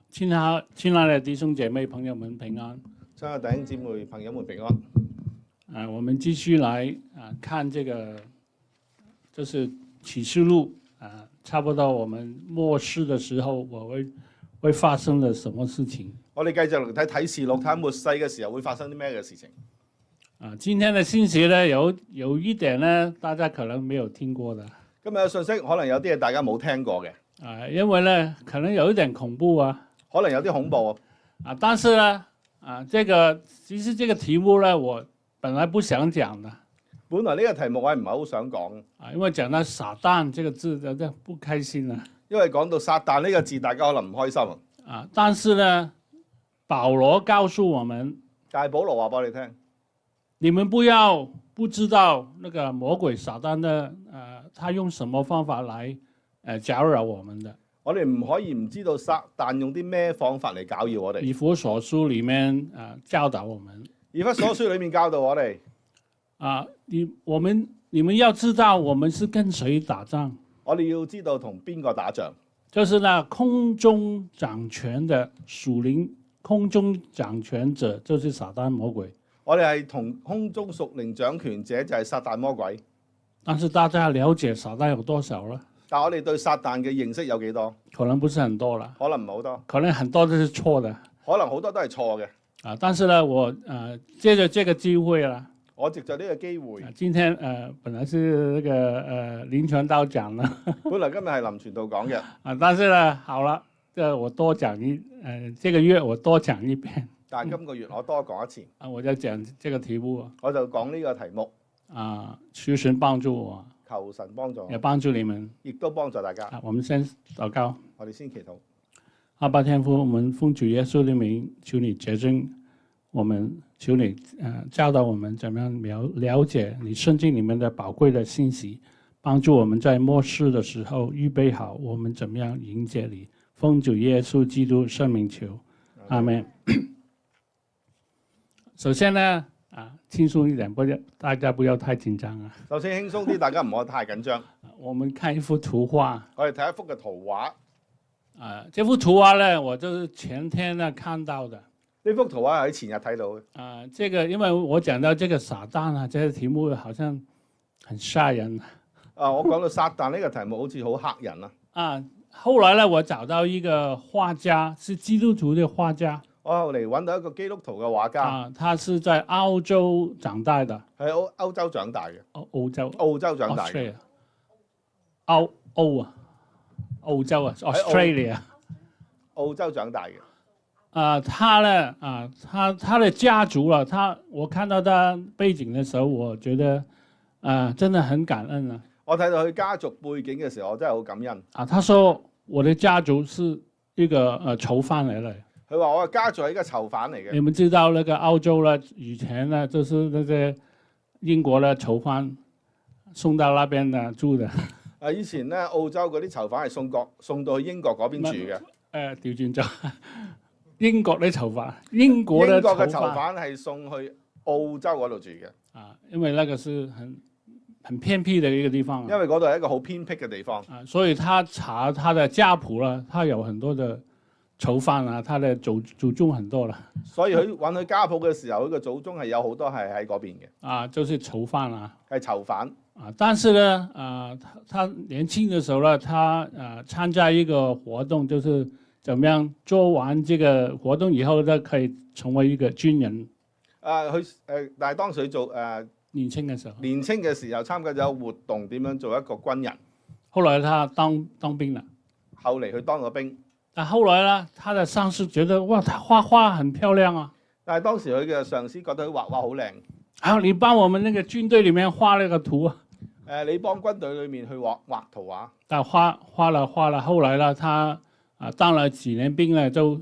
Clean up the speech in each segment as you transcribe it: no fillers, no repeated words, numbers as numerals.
亲爱的弟兄姐妹朋友们平安。親愛的弟兄姊妹、朋友們平安。我們繼續來看這個，就是啟示錄差不多我們末世的時候，會發生了什麼事情？我哋繼續嚟睇啟示錄，睇末世嘅時候會發生啲咩嘅事情？今天的信息呢，有一點呢，大家可能沒有聽過的。今日嘅信息可能有啲嘢大家冇聽過嘅。因為呢，可能有一點恐怖啊。可能有啲恐怖但是呢，其實這個題目呢，我本來不想講的。本來呢個題目我係唔係好想講因為講到撒旦這個字，就不開心啦。因為講到撒旦呢個字，大家可能唔開心但是呢，保羅告訴我們，但係保羅話俾我哋聽，你們不知道那個魔鬼撒旦的他用什麼方法來攪擾我們的。我哋唔可以唔知道撒旦用啲咩方法嚟攪擾我哋。以弗所書裡面教導我們，以弗所書裡面教導我哋你們要知道我們是跟誰打仗。我哋要知道同邊個打仗，就是那空中掌權的屬靈空中掌權者，就是撒旦魔鬼。我哋係同空中屬靈掌權者，就係撒旦魔鬼。但是大家了解撒旦有多少呢？但我哋對撒旦嘅認識有幾多？可能不是很多啦，可能唔係好多，可能很多都是錯的。可能好多都係錯嘅。但是呢，我借着這個機會啦，我藉着呢個機會，今天本來是那個林傳道講的，本來今日係林傳道講嘅但是呢，好了，我多講這個月我多講一遍。但係今個月我多講一次，我就講這個題目，我就講呢個題目。求神幫助我，求神幫助我，也幫助你們，亦都幫助大家。我們先禱告。我哋先祈禱。阿爸天父，我們奉主耶穌的名，求你潔淨我們，求你教導我們怎麼樣了解你聖經裡面的寶貴的信息，幫助我們在末世的時候預備好我們怎麼樣迎接你。奉主耶穌基督聖名求，阿們。首先呢，輕鬆一點，大家不要太緊張啊。首先輕鬆啲，大家唔好太緊張。我們看一幅圖畫。我哋睇一幅嘅圖畫。這幅圖畫呢，我就是前天呢看到的。呢幅圖畫喺前日睇到嘅。這個因為我講到這個撒旦這個題目好像很嚇人。我講到撒旦呢個題目好似好嚇人後來呢，我找到一個畫家，是基督徒的畫家。我後嚟揾到一個基督徒嘅畫家。他是在澳洲長大的。喺歐洲長大嘅。澳洲長大嘅。澳洲啊 ，Australia。澳洲長大嘅。他呢他的家族啦，我看到他背景的時候，我覺得真的很感恩啊。我睇到佢家族背景嘅時候，我真係好感恩。他說我的家族是一個囚犯嚟嘅。佢話我嘅家族係一個囚犯嚟嘅。你們知道那個澳洲呢，以前呢就是那些英國的囚犯送到那邊呢住的。以前咧澳洲嗰啲囚犯係送到去英國嗰邊住嘅。調轉咗，英國啲囚犯，英國嘅囚犯係送去澳洲嗰度住嘅。因為那個是很偏僻的一個地方。因為嗰度係一個好偏僻嘅地方。所以他查他的家譜啦，他有很多的囚犯他的祖宗很多啦。所以佢揾佢家譜嘅時候，佢個祖宗係有好多係喺嗰邊嘅。就是囚犯係囚犯。但是呢，他年輕的時候呢，他參加一個活動，就是怎麼樣做完這個活動以後呢，可以成為一個軍人。但係當時佢做年輕嘅時候參加咗活動，點樣做一個軍人。後來他當兵啦。後嚟佢當咗兵。但後來呢，他的上司覺得哇，他畫畫很漂亮啊。但係當時佢嘅上司覺得佢畫畫好靚。你幫我們那個軍隊裡面畫那個圖啊。你幫軍隊裏面去畫圖畫。但畫了，後來呢，他當了幾年兵呢，就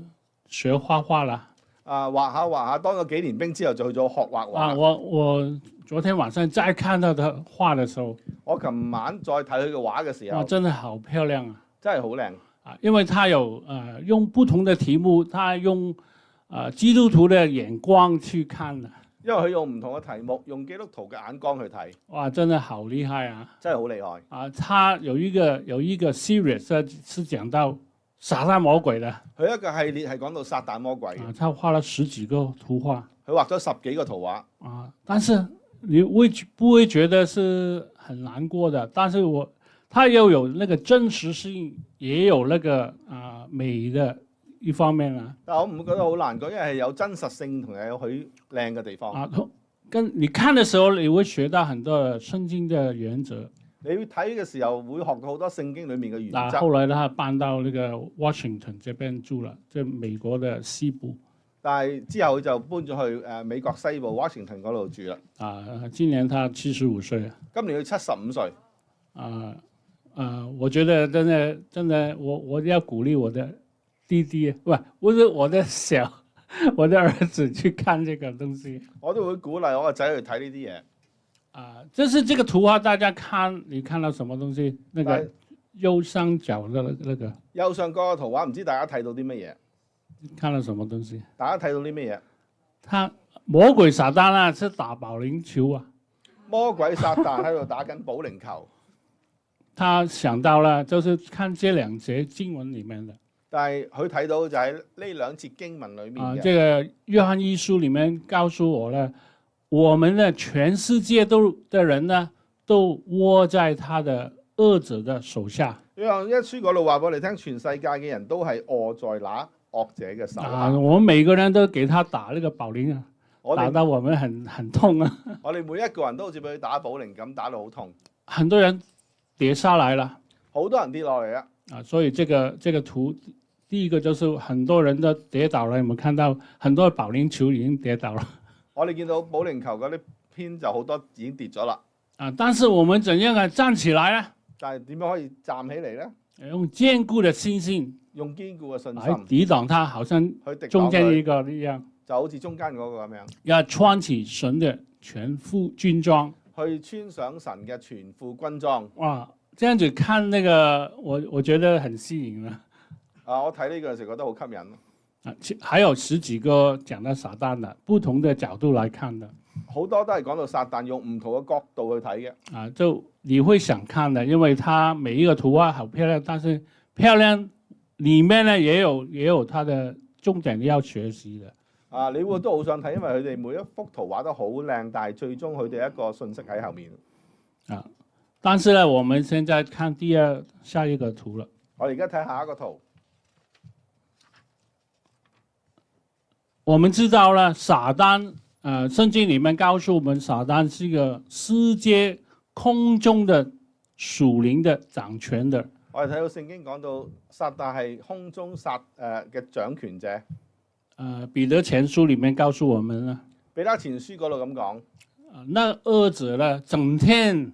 學畫畫啦。畫下，當咗幾年兵之後就去咗學畫畫。我昨天晚上再看到他畫的時候，我琴晚再睇佢嘅畫嘅時候，真係好漂亮啊！真係好靚。因為他有用不同的題目，他用基督徒的眼光去看的。因為佢用唔同嘅題目，用基督徒嘅眼光去睇。哇，真係好厲害啊！真係好厲害。他有一個 series 是講到撒旦魔鬼的佢一個系列係講到撒旦魔鬼嘅，啊，他畫了10幾個圖畫佢畫咗10幾個圖畫。啊，但是你不會覺得是很難過的？但是他又有那個真實性，也有那個美的一方面啊。但係我唔會覺得好難過，因為係有真實性同有佢靚嘅地方。啊，跟你看的時候，你會學到很多聖經的原則。你睇嘅時候會學到好多聖經裡面嘅原則。後來他搬到那個 Washington 這邊住了，即係美國的西部。但係之後佢就搬咗去美國西部 Washington 嗰度住啦。今年他75歲。今年佢75歲。我覺得真的，我要鼓勵我的弟弟，不是我的兒子去看這個東西。我都會鼓勵我個仔去睇呢啲嘢。就是這個圖畫，大家看，你看到什麼東西？那個右上角的那個。右上角嘅圖畫，唔知大家睇到啲乜嘢？看到什麼東西？大家睇到啲乜嘢？他魔鬼撒旦啊，是打保齡球啊。魔鬼撒旦喺度打緊保齡球。他想到了，就是看這兩節經文裡面的。但係佢睇到就喺呢兩節經文裡面嘅。這個約翰一書裡面告訴我呢，我們的全世界的人呢，都握在他的惡者的手下。約翰一書嗰度話俾我哋聽，全世界嘅人都係臥在那惡者嘅手下。我們每個人都給他打那個保齡啊，打到我們很痛啊。我哋每一個人都好似俾佢打保齡咁，打到好痛。很多人跌下來了，好多人跌落嚟啦。所以這個圖，第一個就是很多人都跌倒了。你們看到很多保齡球已經跌倒了。我哋見到保齡球嗰啲片就好多已經跌咗啦。但是我們怎樣站起來呢？但係點樣可以站起嚟呢？用堅固的信心，用堅固嘅信來心抵擋它，好像中間一個一樣，就好似中間嗰個咁樣。要穿起神的全副軍裝，去穿上神嘅全副軍裝。哇！這樣子看那個，我覺得很吸引啦。我睇呢個嘅時候覺得好吸引。還有10幾個講到撒旦的，不同的角度來看的。好多都係講到撒旦，用唔同嘅角度去睇嘅。就你會想看的，因為它每一個圖畫好漂亮，但是漂亮裡面呢也有它的重點要學習的。你會都好想睇，因為佢哋每一幅圖畫都好靚，但係最終佢哋一個信息喺後面。但是呢，我們現在看下一個圖了。我哋而家睇下一個圖。我們知道了撒旦，聖經裡面告訴我們，撒旦是一個世界空中的屬靈的掌權的。我哋睇到聖經講到撒旦係空中嘅掌權者。彼得前書裡面告訴我們呢，彼得前書嗰度咁講，那惡者呢，整天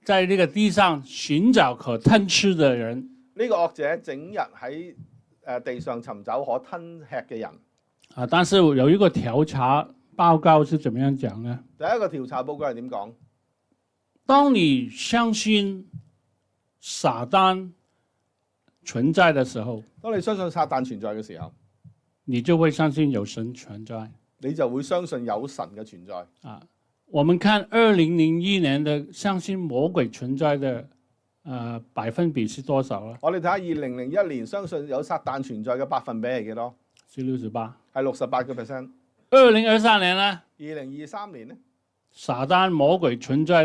在這個地上尋找可吞吃的人。呢個惡者整日喺地上尋找可吞吃嘅人。但是有一個調查報告是怎麼樣講呢？第一個調查報告係點講？當你相信撒旦存在的時候，當你相信撒旦存在嘅時候，你就會相信有神存在，你就會相信有神嘅存在。我們看2001年的相信魔鬼存在的百分比是多少啊？我哋睇下2001年相信有撒旦存在嘅百分比係幾多？是68%。係68%。2023年呢？2023年呢？撒旦魔鬼存在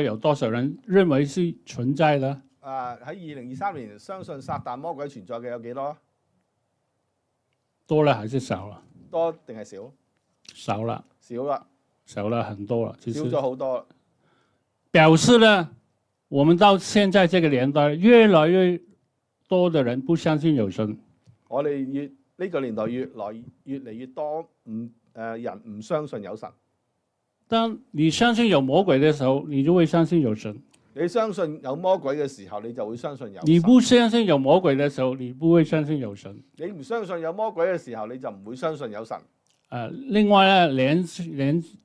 有多少人認為是存在的？喺2023年相信撒旦魔鬼存在嘅有幾多？多了還是少了？多定係少？少了。少啦。少了很多了，其實少咗好多。表示呢，我們到現在這個年代，越來越多的人不相信有神。我哋呢個年代越嚟越多人唔相信有神。當你相信有魔鬼的時候，你就會相信有神。你相信有魔鬼嘅時候，你就會相信有神。你不相信有魔鬼的時候，你不會相信有神。你唔相信有魔鬼嘅時候，你就唔會相信有神。另外呢，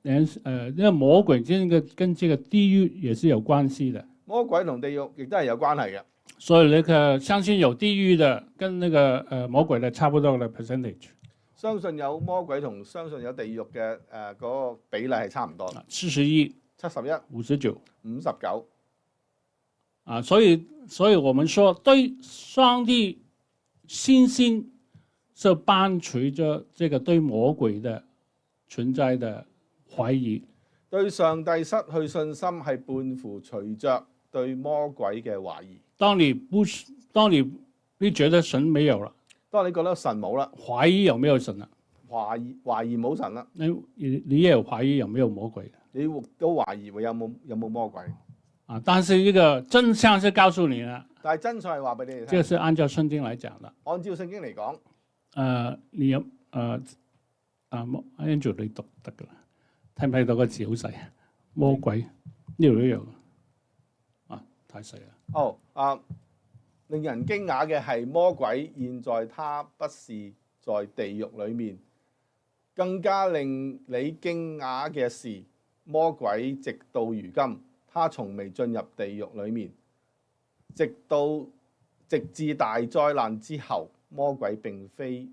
因為魔鬼跟這個地獄也是有關係的。魔鬼同地獄亦都係有關係嘅。所以那個相信有地獄的，跟那個魔鬼的差不多的 percentage。相信有魔鬼同相信有地獄嘅嗰個比例係差唔多。71、71、59、59。啊，所以我們說對上帝信心是伴隨着這個對魔鬼的存在的懷疑。對上帝失去信心係伴隨隨着對魔鬼嘅懷疑。當你覺得神沒有了，當你覺得神冇啦，懷疑有沒有神啦，懷疑冇神啦，你也有懷疑有沒有魔鬼，你都懷疑有冇魔鬼。啊，但是呢個真相是告訴你啦，但係真相係話俾你哋聽，這是按照聖經來講的。按照聖經嚟講，你有Andrew 你讀得噶啦，睇唔睇到個字好細？魔鬼呢度都有，啊太細啦。令人驚訝嘅係魔鬼現在他不是在地獄裏面，更加令你驚訝嘅是，魔鬼直到如今，他從未進入地獄裏面，直至大災難之後，魔鬼並非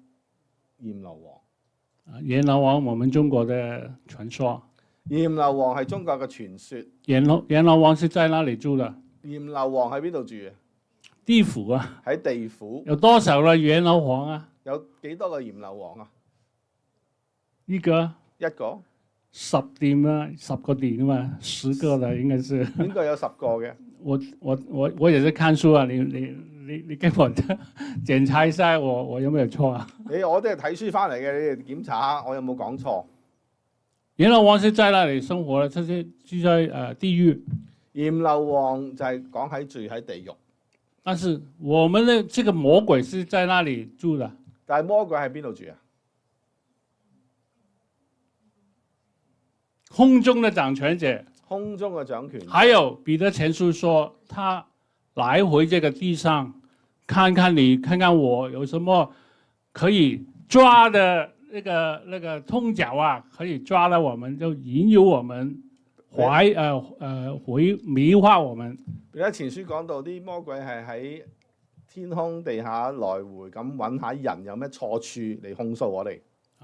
閻羅王。閻羅王，我們中國的傳說。閻羅王係中國嘅傳說。閻羅王是在哪裡住的？閻羅王喺邊度住？地府啊。喺地府。有多少個閻羅王啊？有幾多個閻羅王啊？一個。一個。10殿啊，10個殿啊嘛，10個啦，應該是。應該有10個嘅。我也是看書啊，你跟我檢查一下我有沒有錯啊？我都係睇書翻嚟嘅，你哋檢查下我有冇講錯。閻羅王是在那裡生活的，就是住在地獄。閻羅王就係講住喺地獄。但是我們的這個魔鬼是在那裡住的。但係魔鬼喺邊度住啊？空中的掌權者。空中嘅掌權。還有彼得前書說，他來回這個地上，看看你，看看我，有什麼可以抓的那個痛腳啊，可以抓到我們，就引誘我們，迷惑我們。彼得前書講到啲魔鬼係喺天空地下來回咁揾下人有咩錯處嚟控訴我哋。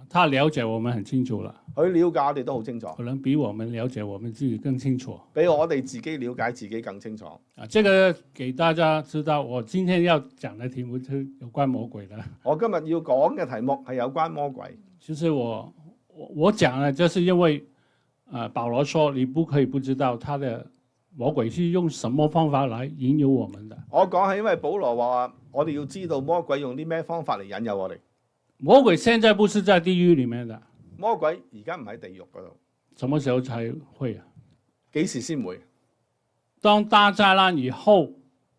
他了解我們很清楚了，佢了解我哋都好清楚，可能比我們了解我們自己更清楚，比我哋自己了解自己更清楚。這個給大家知道，我今天要講的題目是有關魔鬼的。我今日要講嘅題目係有關魔鬼。其實我講呢，就是因為保羅說你不可以不知道他的魔鬼是用什麼方法來引誘我們的。我講係因為保羅話我哋要知道魔鬼用啲咩方法嚟引誘我哋。魔鬼現在不是在地獄裡面的。魔鬼而家唔喺地獄嗰度。什麼時候才會啊？幾時先會？當大災難以後。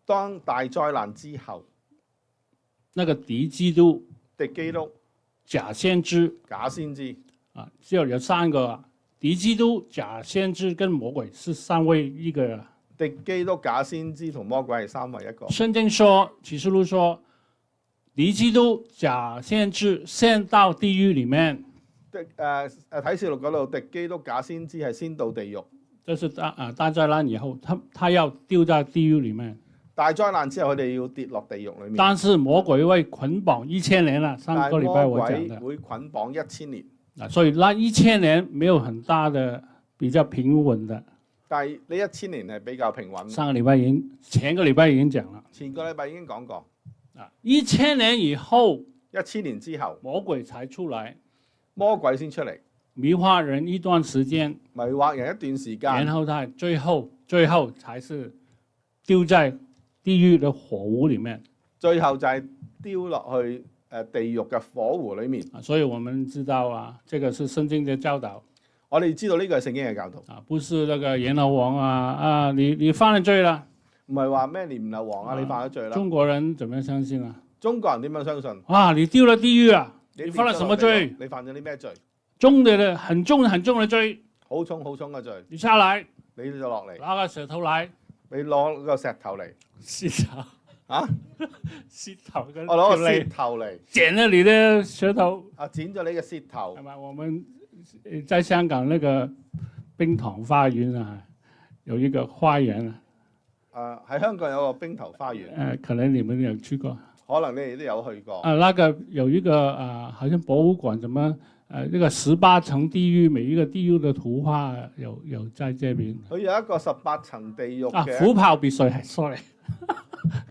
當大災難之後，那個敵基督、假先知啊，只有3個，敵基督、假先知跟魔鬼是3位一個。敵基督、假先知同魔鬼係3位一個。聖經說，啟示錄說，敵基督、假先知先到地獄裡面。啟示錄嗰度，敵基督、假先知係先到地獄。就是大災難以後，他要丟在地獄裡面。大災難之後，佢哋要跌落地獄裡面。但是魔鬼會捆綁1000年啦，上個禮拜我講的。魔鬼會捆綁1000年。所以那1000年沒有很大的比較平穩的。但係呢1000年係比較平穩。前個禮拜已經講啦。前個禮拜已經講過。 1000年以後，1000年之後，魔鬼才出來。魔鬼先出嚟，迷惑人一段時間，迷惑人一段時間，然後他最後才是丟在地獄的火湖裡面。最後就係丟落去地獄嘅火湖裡面。所以我們知道啊，這個是聖經的教導。我哋知道呢個係聖經嘅教導。不是那個閻羅王你犯了罪啦。唔係話咩閻羅王你犯咗罪啦。中國人怎麼相信啊？中國人點樣相信？你丟了地獄啊！你犯了什麼罪？你犯咗啲咩罪？重的很重的罪。好重嘅罪。你下來，你就落嚟。拿個石頭來。你攞個石頭嚟。石頭啊？石頭。我攞個石頭嚟。剪咗你的舌頭。剪咗你嘅舌頭。係咪？我們在香港那個冰塘花園啊，有一個花園啊。喺香港有個冰頭花園。可能你們有去過。可能你哋都有去過。那個有一個好像博物館，怎麼這個18層地獄，每一個地獄的圖畫有在這邊。佢有一個18層地獄嘅虎豹別墅係，sorry，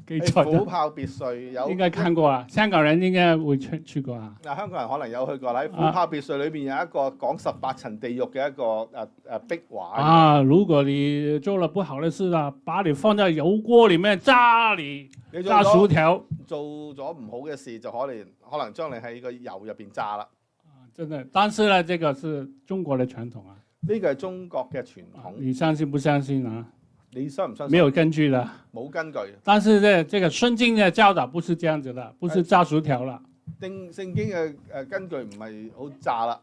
記錯咗。虎豹別墅有應該看過啊，香港人應該會去過啊。嗱，香港人可能有去過啦。喺虎豹別墅裏邊有一個講18層地獄嘅一個壁畫。啊，如果你做了不好的事啊，把你放在油鍋裡面炸你，炸薯條。做咗唔好嘅事就可能將你喺個油入邊炸啦。真的，但是呢，這個是中國的傳統啊。呢個係中國嘅傳統。你相信不相信啊？你相唔相信？沒有根據的。冇根據。但是呢，這個聖經嘅教導不是這樣子的，不是炸薯條啦。聖經嘅根據唔係好炸啦。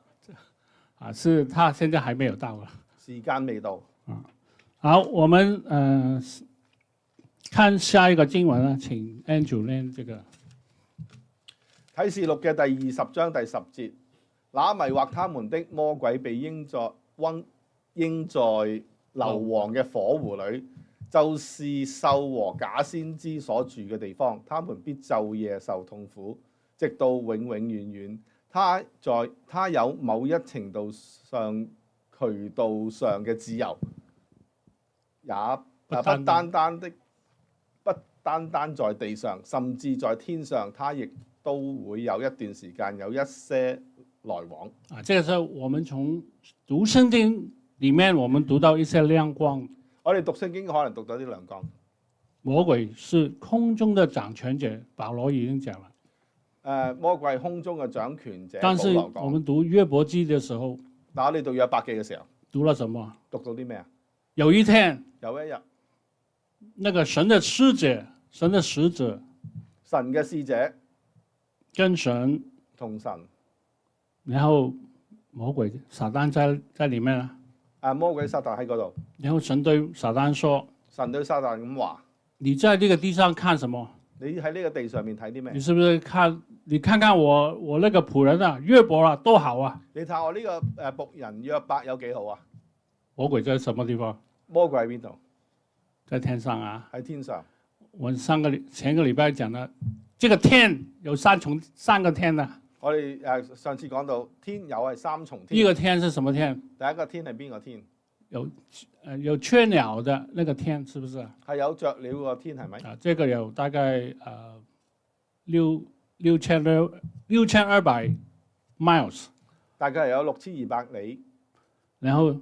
啊，是他現在還沒有到啊。時間未到。啊，好，我們看下一個經文啊，請 Andrew 念這個。啟示錄嘅第20章第10節，那迷惑他們的魔鬼被扔在硫磺嘅火湖裏，就是獸和假先知所住嘅地方，他們必晝夜受痛苦，直到永永遠遠。他有某一程度上渠道上嘅自由，也不單單在地上，甚至在天上，他亦都會有一段時間有一些來往。啊，這個時候我們從讀聖經裡面，我們讀到一些亮光。我哋讀聖經可能讀到啲亮光。魔鬼是空中的掌權者，保羅已經講了。魔鬼係空中嘅掌權者。但是我們讀約伯記嘅時候，嗱，我哋讀約伯記嘅時候，讀了什麼？讀到啲咩啊？有一天，有一日，那個神的使者，神嘅使者跟神同神，然後魔鬼撒旦在裡面啦。魔鬼撒旦喺嗰度。然後神對撒旦說：神對撒旦咁話：你在呢個地上看什麼？你喺呢個地上面睇啲咩？你是不是看？你看看我那個僕人啊，約伯啊，多好啊！你睇我呢個僕人約伯有幾好啊？魔鬼在什麼地方？魔鬼喺邊度？在天上啊！喺天上。我前個禮拜講啦，這個天有三個天啊。我哋上次講到天有係3重天。第一個天是什麼天？第一個天係邊個天？有雀鳥的那個天，是不是？係有雀鳥個天係咪？啊，這個有大概6200 miles， 大概係有6200里。然後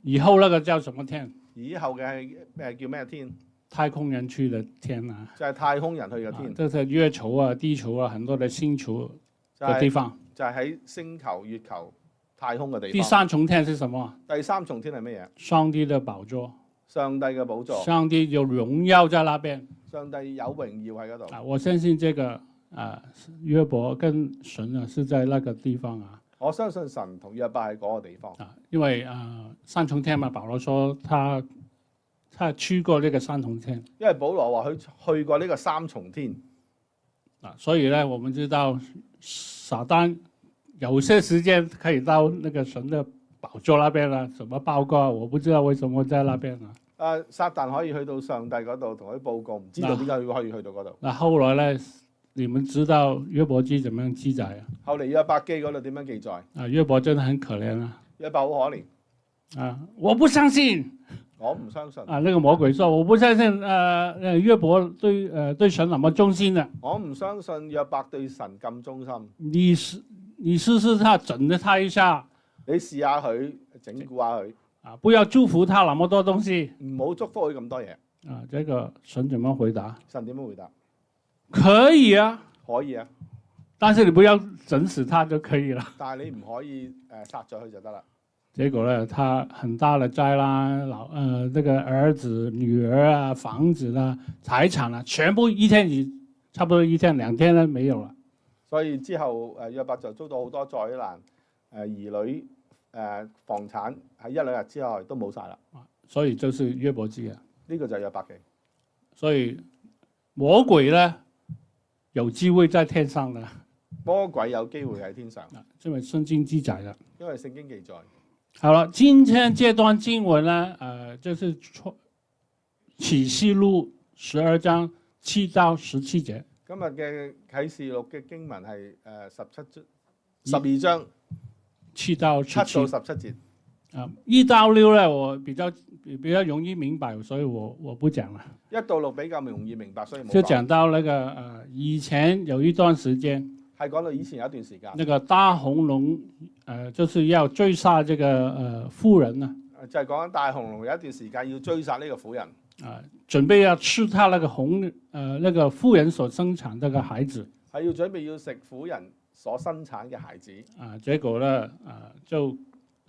以後那個叫什麼天？以後嘅係叫咩天？太空人去的天啊！就係太空人去嘅天。這是月球啊、地球啊，很多的星球嘅地方。就係喺星球、月球、太空嘅地方。第三重天是什麼？第三重天係乜嘢？上帝的寶座。上帝嘅寶座。上帝有榮耀在那邊。上帝有榮耀喺嗰度。我相信這個約伯跟神啊是在那個地方啊。我相信神同約伯喺嗰個地方。因為三重天嘛，保羅說他去過呢個三重天。因為保羅話佢去過呢個3重天。所以呢，我們知道撒旦有些時間可以到那個神的寶座那邊啦。什麼報告？我不知道為什麼在那邊啊。撒旦可以去到上帝嗰度同佢報告，唔知道點解佢可以去到嗰度。那後來呢，你們知道約伯記怎麼樣記載啊？後嚟約伯記嗰度點樣記載？約伯真的很可憐啊。約伯好可憐。我不相信。我唔相信。那個魔鬼說：我不相信約伯對神那麼忠心的。我唔相信約伯對神咁忠心。你試試他，整他一下。你試下佢，整蠱下佢。不要祝福他那麼多東西。唔好祝福佢咁多嘢。這個神怎麼回答？神點樣回答？可以啊。可以啊。但是你不要整死他就可以了。但係你唔可以殺咗佢就得啦。結果呢，他很大的災啦，這個兒子、女兒啊、房子啦、財產啦，全部差不多一天兩天呢沒有了。所以之後約伯就遭到好多災難，兒女、房產喺1、2日之後都冇晒啦。所以就是約伯記啊。呢個就係約伯記。所以魔鬼呢有機會在天上的。魔鬼有機會喺天上。因為聖經記載啦。因為聖經記載。好了，今天這段經文呢，就是啟示錄12章7到17節。今日嘅啟示錄嘅經文係12章7到7到17 17節。 1到6呢，我比較容易明白，所以我不講了。 1到6比較容易明白，所以冇就講。講到那個以前有一段時間，係講到以前有一段時間，那個大紅龍就是要追殺這個婦人啊，就係講緊大紅龍有一段時間要追殺呢個婦人，準備要吃他那個那個婦人所生產那個孩子係要準備要食婦人所生產嘅孩子，結果呢就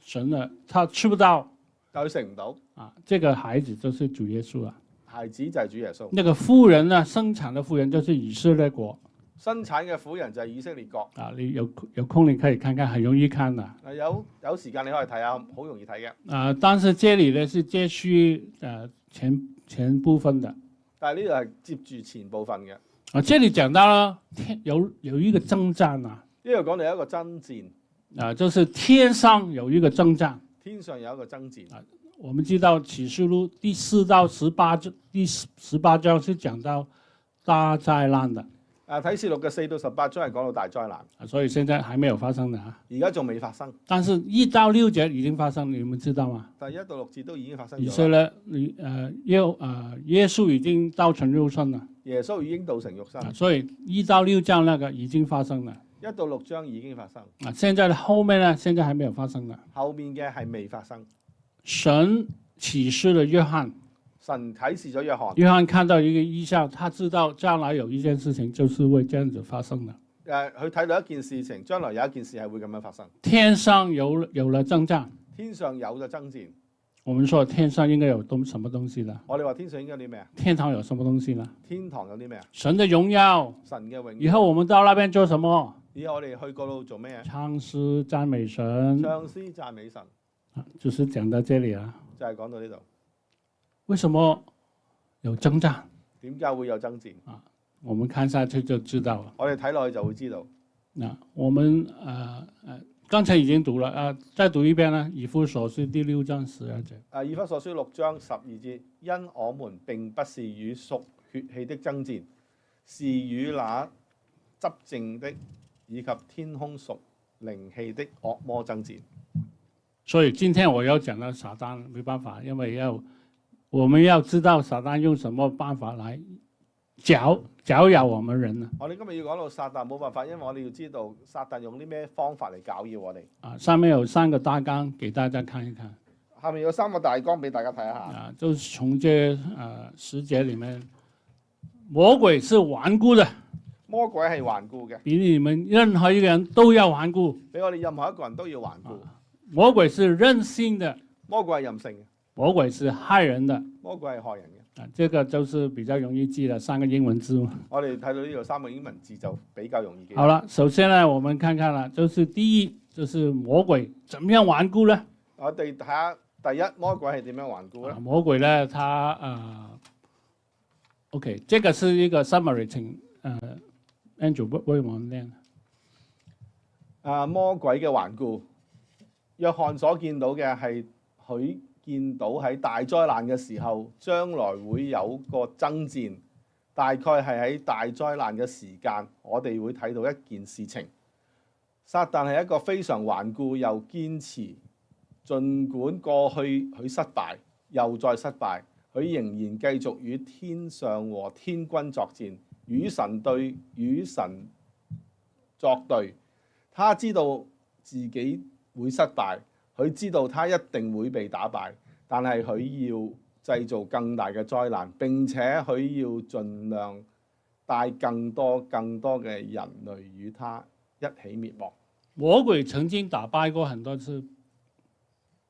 神了，他吃不到但佢食唔到，這個孩子就是主耶穌啊。孩子就係主耶穌，那個婦人呢，生產的婦人就是以色列國生產嘅婦人就係以色列國。你有空你可以看看，很容易看的。有時間你可以睇下，好容易睇嘅。但是這裡呢是接續前部分的。但係呢度係接住前部分嘅。這裡講到了有一個爭戰啊。呢度講到有一個爭戰，就是天上有一個爭戰。天上有一個爭戰。我們知道啟示錄第4到18章是講到大災難的。啟示錄嘅4到18章係講到大災難，所以現在還沒有發生的啊。而家仲未發生。但是1到6節已經發生，你們知道嗎？但係1到6節都已經發生咗。以色列耶穌已經道成肉身了。耶穌已經道成肉身。所以1到6章那個已經發生了。1到6章已經發生。現在後面呢？現在還沒有發生的。後面嘅係未發生。神啟示了約翰。神啟示咗約翰。約翰看到一個異象，他知道將來有一件事情就是會這樣子發生的。佢睇到一件事情，將來有一件事係會咁樣發生。天上有了爭戰。天上有咗爭戰。我們說天上應該有什麼東西呢？我哋話天上應該有啲咩啊？天堂有什麼東西呢？天堂有啲咩啊？神的榮耀。神嘅榮耀。以後我們到那邊做什麼？以後我哋去嗰度做咩啊？唱詩讚美神。唱詩讚美神。就是講到這裡啊。就係講到呢度。為什麼有爭戰？點解會有爭戰？我們看下去就知道了。我哋睇落去就會知道。我們剛才已經讀了，再讀一遍啦。以弗所書第6章12節。以弗所書6章12節，因我們並不是與屬血氣的爭戰，是與那執政的以及天空屬靈氣的惡魔爭戰。所以今天我要講到撒旦，沒辦法，因為我們要知道撒旦用什麼辦法來攪擾我們人啊！我哋今日要講到撒旦冇辦法，因為我哋要知道撒旦用啲咩方法嚟攪擾我哋。上面有3個大綱，給大家看一看。下面有3個大綱俾大家睇一下。就是從這10節裡面，魔鬼是頑固的。魔鬼係頑固嘅，比你們任何一個人都要頑固。比我哋任何一個人都要頑固。魔鬼是任性的。魔鬼係任性嘅。魔鬼是害人的。魔鬼係害人嘅。這個就是比較容易記的3個英文字。我哋睇到呢度3個英文字就比較容易記。好了，首先呢，我們看看啦，就是第一，就是魔鬼怎麼樣頑固呢？我哋睇下第一，魔鬼係點樣頑固呢？魔鬼呢，他OK， 這個是一個 summary， 請Andrew 為我們念。魔鬼嘅頑固，約翰所見到嘅係佢見到喺大災難嘅時候，將來會有個爭戰，大概係喺大災難嘅時間，我哋會睇到一件事情。撒旦係一個非常頑固又堅持，儘管過去佢失敗，又再失敗，佢仍然繼續與天上和天軍作戰，與神作對。他知道自己會失敗。佢知道他一定會被打敗，但係佢要製造更大嘅災難，並且佢要盡量帶更多嘅人類與他一起滅亡。魔鬼曾經打敗過很多次，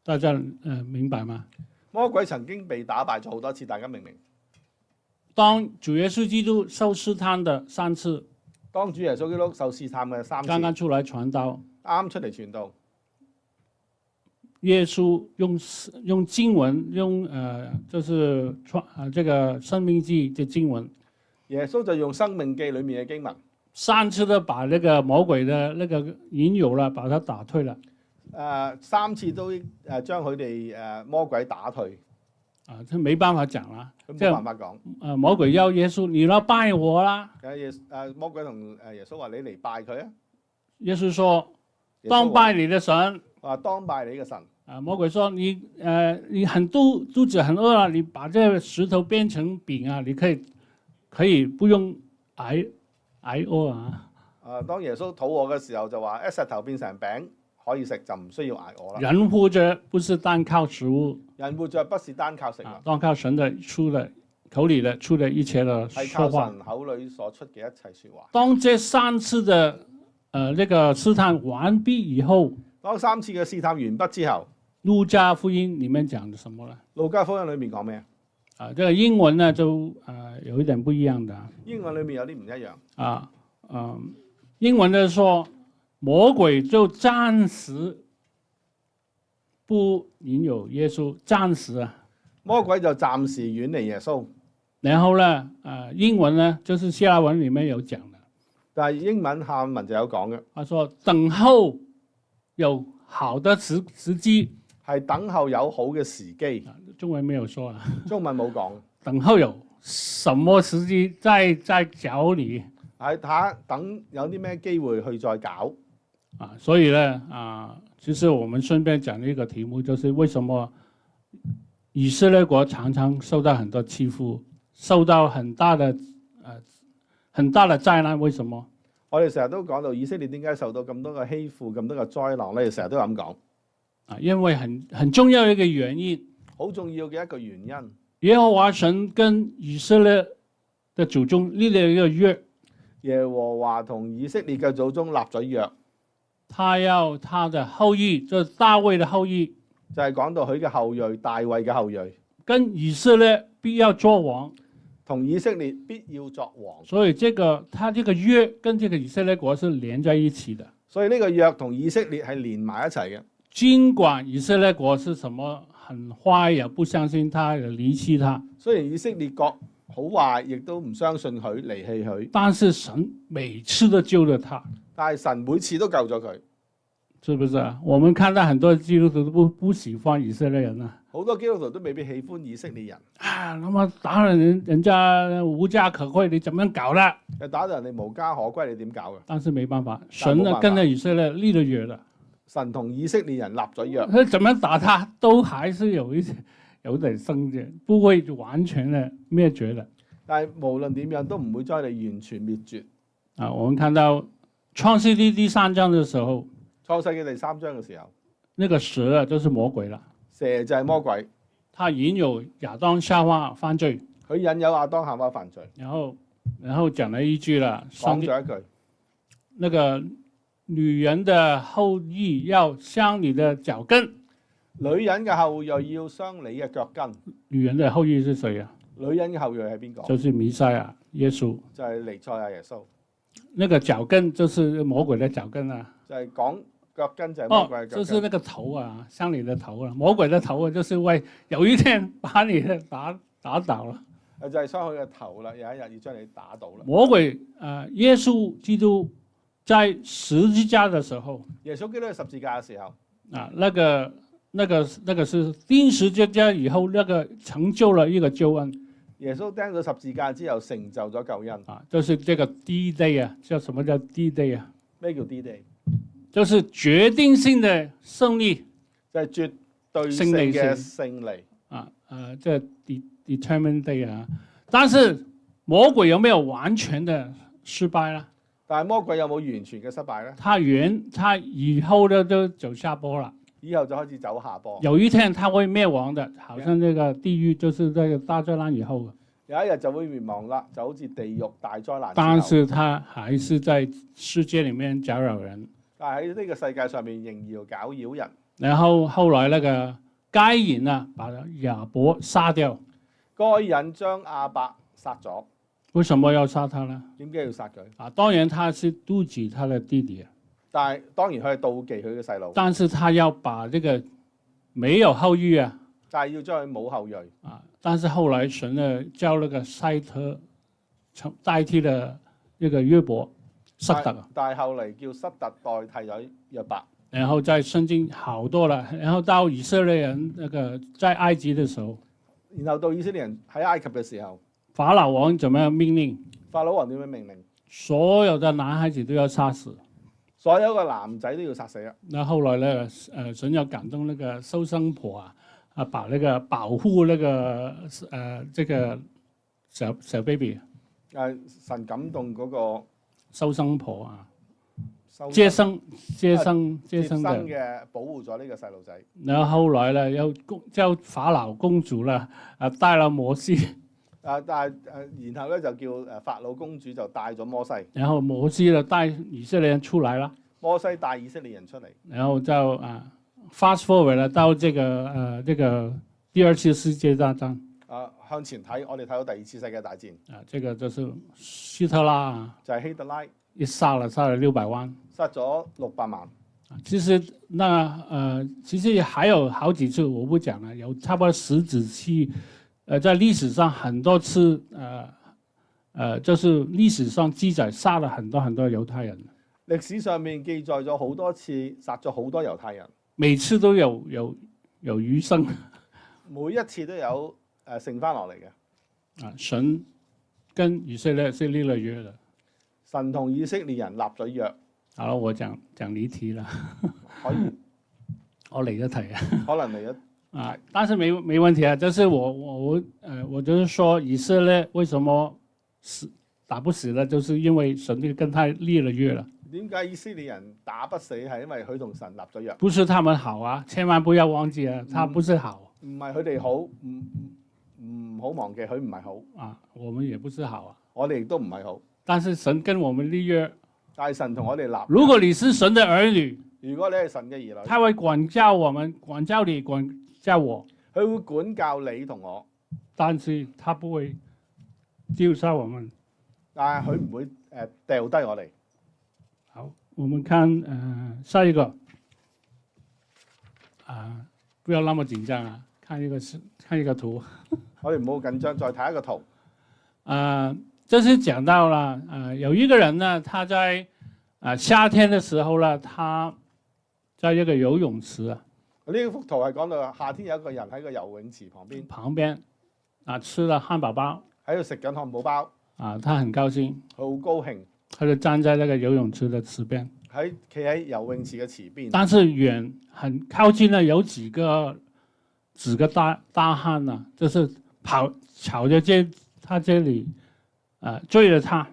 大家明白嗎？魔鬼曾經被打敗咗好多次，大家明唔明？當主耶穌基督受試探的3次，當主耶穌基督受試探嘅3次，剛剛出來傳道，啱出嚟傳道。耶穌用經文，就是這個申命記嘅經文。耶穌就用申命記裏面嘅經文，3次都把那個魔鬼的那個引誘了，把他打退了。3次都將佢哋魔鬼打退。他沒辦法講啦，冇辦法講。魔鬼要耶穌，你來拜我啦。魔鬼同耶穌話：你嚟拜佢啊！耶穌說：當拜你的神。話當拜你嘅神。魔鬼說你肚子很餓啊，你把這個石頭變成餅啊，你可以不用挨餓啊。當耶穌肚餓嘅時候就話：一石頭變成餅可以食，就唔需要挨餓啦。人活着不是單靠食物，人活着不是單靠食物，單靠神的口裏的出的一切的係說話。靠神口裏所出嘅一切説話。當這3次的那個試探完畢以後，當3次嘅試探完畢之後，路加福音裡面講的什麼呢？路加福音裏面講咩啊？這個英文呢就有一點不一樣的。英文裏面有啲唔一樣。英文呢說魔鬼就暫時不引誘耶穌，暫時啊。魔鬼就暫時遠離耶穌。然後呢，英文呢就是希臘文裡面有講的，但係英文下文就有講嘅。他說等候有好的時機，係等候有好嘅時機。中文沒有說啊，中文冇講。等候有什麼時機再找你？係睇等有啲咩機會去再搞。所以呢，其實我們順便講一個題目，就是為什麼以色列國常常受到很多欺負，受到很大的災難？為什麼？我哋成日都講到以色列點解受到咁多嘅欺負、咁多嘅災難咧？成日都咁講。因為很重要一個原因，好重要嘅一個原因。耶和華神跟以色列的祖宗立了一個約。耶和華同以色列嘅祖宗立咗約，他要他的後裔，就是大衛的後裔，就係講到佢嘅後裔，大衛嘅後裔，跟以色列必要作王，同以色列必要作王。所以他這個約跟這個以色列國是連在一起的。所以呢個約同以色列係連埋一齊嘅。儘管以色列國是什麼很壞，也不相信他，也離棄他。雖然以色列國好壞，亦都唔相信佢，離棄佢。但是神每次都救了他。但係神每次都救咗佢，是不是啊？我們看到很多基督徒都不喜歡以色列人啊。好多基督徒都未必喜歡以色列人。那麼打人家無家可歸，你怎麼樣搞呢？打到人哋無家可歸，你點搞嘅？但是沒辦法，神呢跟着以色列立了約了。神同以色列人立咗約，佢怎麼打他，都還是有點生嘅，不會完全的滅絕的。但係無論點樣都唔會將你完全滅絕。我們看到創世記第3章嘅時候，創世記第3章嘅時候，那個蛇就是魔鬼啦。蛇就係魔鬼，他引誘亞當夏娃犯罪，佢引誘亞當夏娃犯罪，然後講了一句啦，講咗一句，那個女人的後裔要傷你的腳跟。女人嘅後裔要傷你嘅腳跟。女人的後裔是誰啊？女人嘅後裔係邊個？就是彌賽亞耶穌，就係彌賽亞耶穌。那個腳跟就是魔鬼的腳跟啊。就係講腳跟就係魔鬼嘅腳跟。就是那個頭啊，傷你的頭啊，魔鬼的頭啊，就是為有一天把你打倒了。就係傷佢嘅頭啦，有一日要將你打倒啦。魔鬼耶穌基督在十字架的時候，耶穌基督喺十字架嘅時候，那個是釘十字架以後，那個成就了一個救恩。耶穌釘咗十字架之後，成就咗救恩。就是這個 D-Day 啊，叫什麼叫 D-Day 啊？咩叫 D-Day？就是決定性的勝利，就係絕對性嘅勝利。這 determined day 啊。但是魔鬼有沒有完全的失敗呢？但係魔鬼有冇完全嘅失敗咧？他以後呢都走下坡啦。以後就開始走下坡。有一天他會滅亡的，好像這個地獄就是這個大災難以後。有一日就會滅亡啦，就好似地獄大災難。但是他還是在世界裡面攪擾人。但係喺呢個世界上面仍然要攪擾人。然後後來那個該隱啊，把亞伯殺掉。該隱將亞伯殺咗。為什麼要殺他呢？點解要殺佢？當然他是妒忌他的弟弟。但係當然佢係妒忌佢嘅細路。但是他要把這個沒有後裔啊。但係要將佢冇後裔。但是後來神呢叫那個塞特代替了一個約伯。塞特。但係後嚟叫塞特代替咗約伯。然後在聖經好多了，然後到以色列人那個在埃及的時候。然後到以色列人喺埃及嘅時候。法老王怎麼樣命令？法老王點樣命令？所有的男孩子都要殺死。所有個男仔都要殺死啊！那後來呢，神要感動那個收生婆把那個保護那個這個小 baby 神感動嗰個收生婆收接生嘅保護咗呢個細路仔。然後後來呢，又叫法老公主啦，帶了摩西。然後咧就叫法老公主就帶咗摩西。然後摩西呢帶以色列人出來啦。摩西帶以色列人出嚟。然後就fast forward 啦，到這個第二次世界大戰。向前睇，我哋睇到第二次世界大戰。這個就是希特拉就係希特拉。一殺了600萬。殺咗600萬。其實其實還有好幾次，我不講了，有差不多10幾次。在歷史上很多次，就是歷史上記載殺了很多猶太人。歷史上面記載咗好多次殺咗好多猶太人，每次都有餘生，每一次都有剩翻落嚟嘅。神跟以色列是立了約的。神同以色列人立咗約。好了，我講離題了。可以，我離咗題啊。可能離咗。但是沒問題啊，就是我就是說以色列為什麼打不死呢？就是因為神就跟他立了約了。點解以色列人打不死？係因為佢同神立咗約。不是他們好啊，千萬不要忘記啊，他不是好。唔係佢哋好，唔好忘記佢唔係好。我們也不是好啊。我哋亦都唔係好。但是神跟我們立約。但係神同我哋立。如果你是神的兒女，如果你係神嘅兒女，他會管教我們，管教你，管教我。佢會管教你同我，但是他不會丟下我們。但係佢唔會掉低我哋。好，我們看下一個不要那麼緊張啊，看一個圖。我哋唔好緊張，再睇一個圖。這是講到了有一個人呢，他在夏天的時候呢，他在一個游泳池啊。呢幅圖係講到夏天有一個人喺個游泳池旁邊吃了漢堡包，喺度食緊漢堡包。他很高興，好高興，他就站在那個游泳池的池邊，企喺游泳池嘅池邊。但是很靠近呢，有幾個大漢啊，就是朝着他這裏追着他。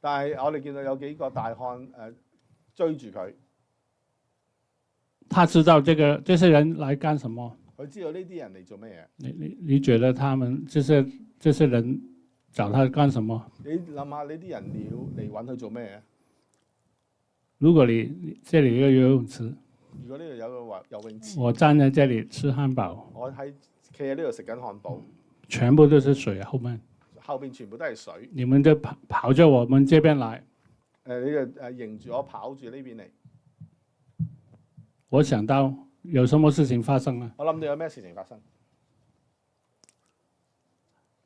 但係我哋見到有幾個大漢追住佢。他知道這些人來幹什麼？佢知道呢啲人嚟做乜嘢？你覺得他們這些人找他幹什麼？你諗下呢啲人嚟揾佢做咩嘢？如果你這裡有個游泳池，如果呢度有個游泳池，我站在這裡吃漢堡，我企喺呢度食緊漢堡，全部都是水後面全部都係水。你們就跑着我們這邊來。你就迎住我跑住呢邊嚟。我想到有什麼事情發生啊？我諗到有咩事情發生？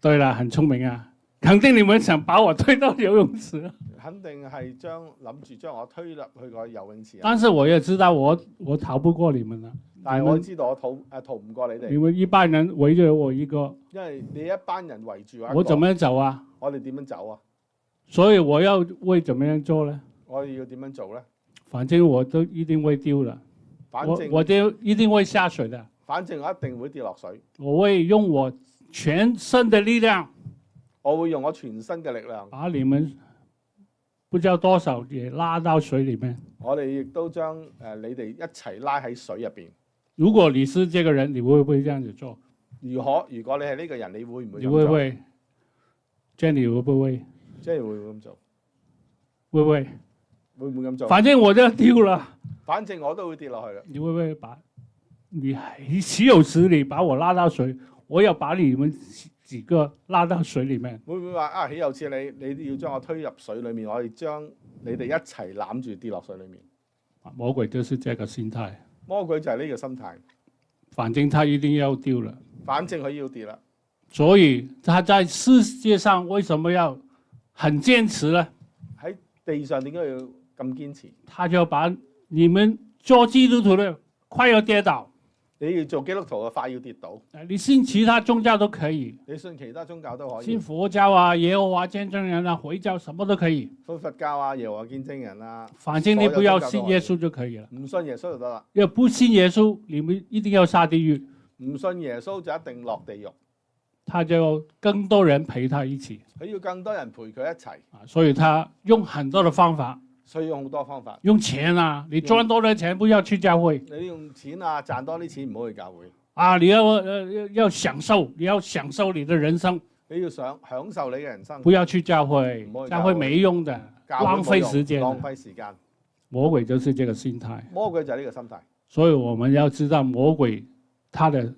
對啦，很聰明啊！肯定你們想把我推到游泳池。肯定係諗住將我推入去個游泳池。但是我也知道我逃不過你們啦。但係我知道我逃唔過你哋。你們一班人圍着我一個。因為你一班人圍住我。我怎麼樣走啊？我哋點樣走啊？所以我要會怎麼樣做呢？我哋要點樣做呢？反正我都一定會丟了。我就一定會下水的。反正我一定會跌落水。我會用我全身的力量。我會用我全身嘅力量。把你們不知道多少也拉到水裡面。我哋亦都將你哋一齊拉喺水入邊。如果你是這個人，你會不會這樣子做？如果你係呢個人，你會唔會？你會唔會 ？Jenny 會唔會 ？Jenny 會唔會咁做？會唔會？會唔會咁做？反正我都要丟了。反正我都會跌落去嘅。你會唔會你豈有此理把我拉到水？我要把你們幾個拉到水裡面。會唔會話豈有此理？你要將我推入水裡面，我哋將你哋一齊攬住跌落水裡面。魔鬼就是這個心態。魔鬼就係呢個心態。反正他一定要丟了。反正佢要跌啦。所以他在世界上為什麼要很堅持呢？喺地上點解要咁堅持？他就把你們做基督徒的快要跌倒。你要做基督徒嘅快要跌倒，你信其他宗教都可以，你信其他宗教都可以，信佛教啊、耶和華見證人啊、回教什麼都可以，信佛教啊、耶和華見證人啊，反正你不要信耶穌就可以了。唔信耶穌就得啦。要不信耶穌，你們一定要下地獄，唔信耶穌就一定落地獄，他就更多人陪他一起佢要更多人陪佢一齊，啊，所以他用很多的方法，所以用好多方法。用錢啊，你賺多的錢不要去教會你用錢啊，賺多啲錢唔好去教會，啊，你要享受，你要享受你的人生，你要享受你嘅人生，不要去教會唔好，去教會沒用的，教會浪冇用費時間的。浪費時間。魔鬼就是這個心態，魔鬼就係呢個心態。所以我們要知道魔鬼他的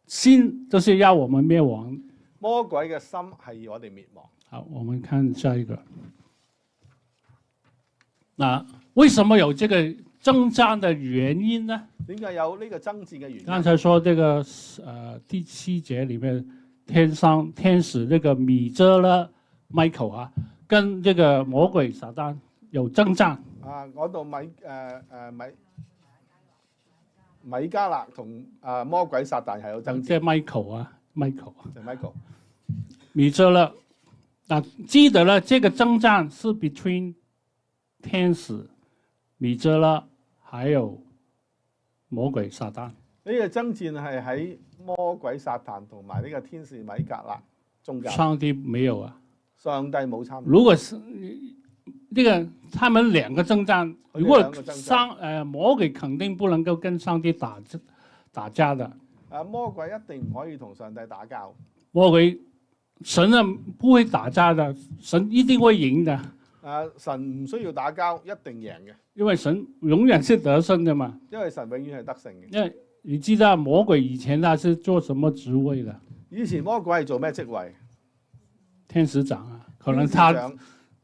心就是要我們滅亡。魔鬼嘅心係要我哋滅亡。好，我們看下一個。那為什麼有這個爭戰的原因呢？點解有呢個爭戰嘅原因？剛才說這個第7節裡面，天使這個米遮勒 Michael 啊，跟這個魔鬼撒旦有爭戰。啊，講到米迦勒同魔鬼撒旦係有爭即係戰。Michael 啊，Michael 就 Michael 米遮勒。啊，記得了，這個爭戰是 between 天使米遮勒，還有魔鬼撒旦。呢個爭戰係喺魔鬼撒旦同埋呢個天使米迦勒中間。上帝沒有啊。上帝冇參與。如果是這個他們兩個爭戰，如果魔鬼肯定不能夠跟上帝打架的。魔鬼一定唔可以同上帝打交。魔鬼神啊不會打架的，神一定會贏的。神唔需要打交，一定贏嘅。因為神永遠是得勝的嘛。因為神永遠係得勝嘅。因為你知道魔鬼以前他是做什麼職位的？以前魔鬼係做咩職位？天使長啊，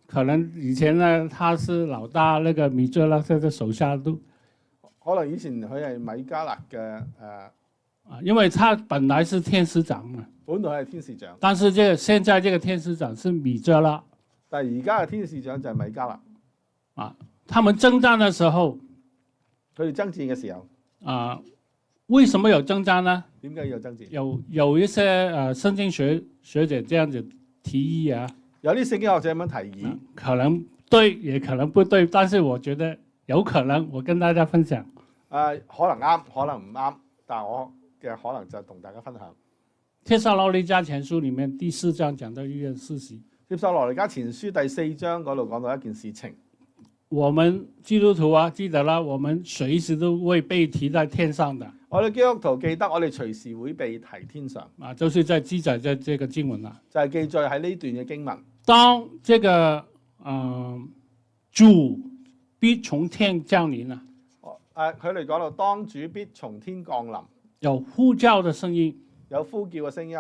可能以前呢，他是老大，那個米遮勒在佢手下都。可能以前佢係米迦勒嘅因為他本來是天使長嘛。本來係天使長。但是現在這個天使長是米遮勒。但係而家嘅天使長就係米迦勒。他們爭戰嘅時候，佢哋爭戰嘅時候，為什麼有爭戰呢？點解要爭戰？有一些聖經學者這樣子提議啊。有啲聖經學者咁樣提議，可能對，也可能不對，但是我覺得有可能，我跟大家分享。可能啱，可能唔啱，但係我嘅可能就同大家分享。帖撒羅尼迦前書裡面第4章講到一件事情。帖撒羅尼迦前書第4章嗰度講到一件事情。我們基督徒啊，記得啦，我們隨時都會被提在天上的。我哋基督徒記得，我哋隨時會被提天上。就是在記載在這個經文啦。就係記載喺呢段嘅經文。當這個主必從天降臨啦。佢哋講到當主必從天降臨。有呼叫的聲音。有呼叫嘅聲音。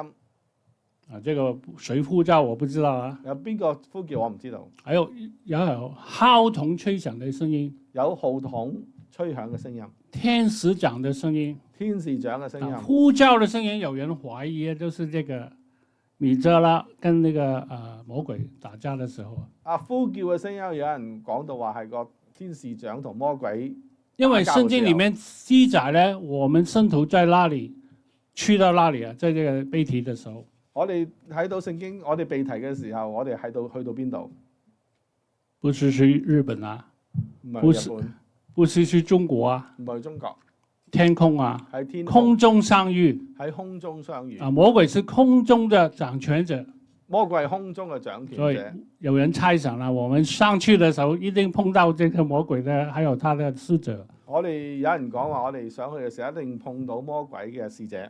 這個誰呼叫我不知道啊。有邊個呼叫我唔知道。還有號筒吹響的聲音。有號筒吹響嘅聲音。天使長的聲音。天使長嘅聲音。呼叫的聲音，有人懷疑就是這個米遮勒跟那個魔鬼打架的時候。呼叫嘅聲音，有人講到話係個天使長同魔鬼。因為聖經裡面記載呢，我們聖徒在那裡去到那裡啊，在這個被提的時候。我哋睇到聖經，我哋被提嘅時候，我哋去到邊度？不是去日本啊，唔係日本，不是去中國啊，唔係中國，天空啊，喺天空中相遇，喺空中相遇。魔鬼是空中的掌權者，魔鬼係空中嘅掌權者。所以有人猜想啦，我們上去的時候一定碰到這個魔鬼的，還有他的使者。我哋有人講話，我哋上去嘅時候一定碰到魔鬼嘅使者。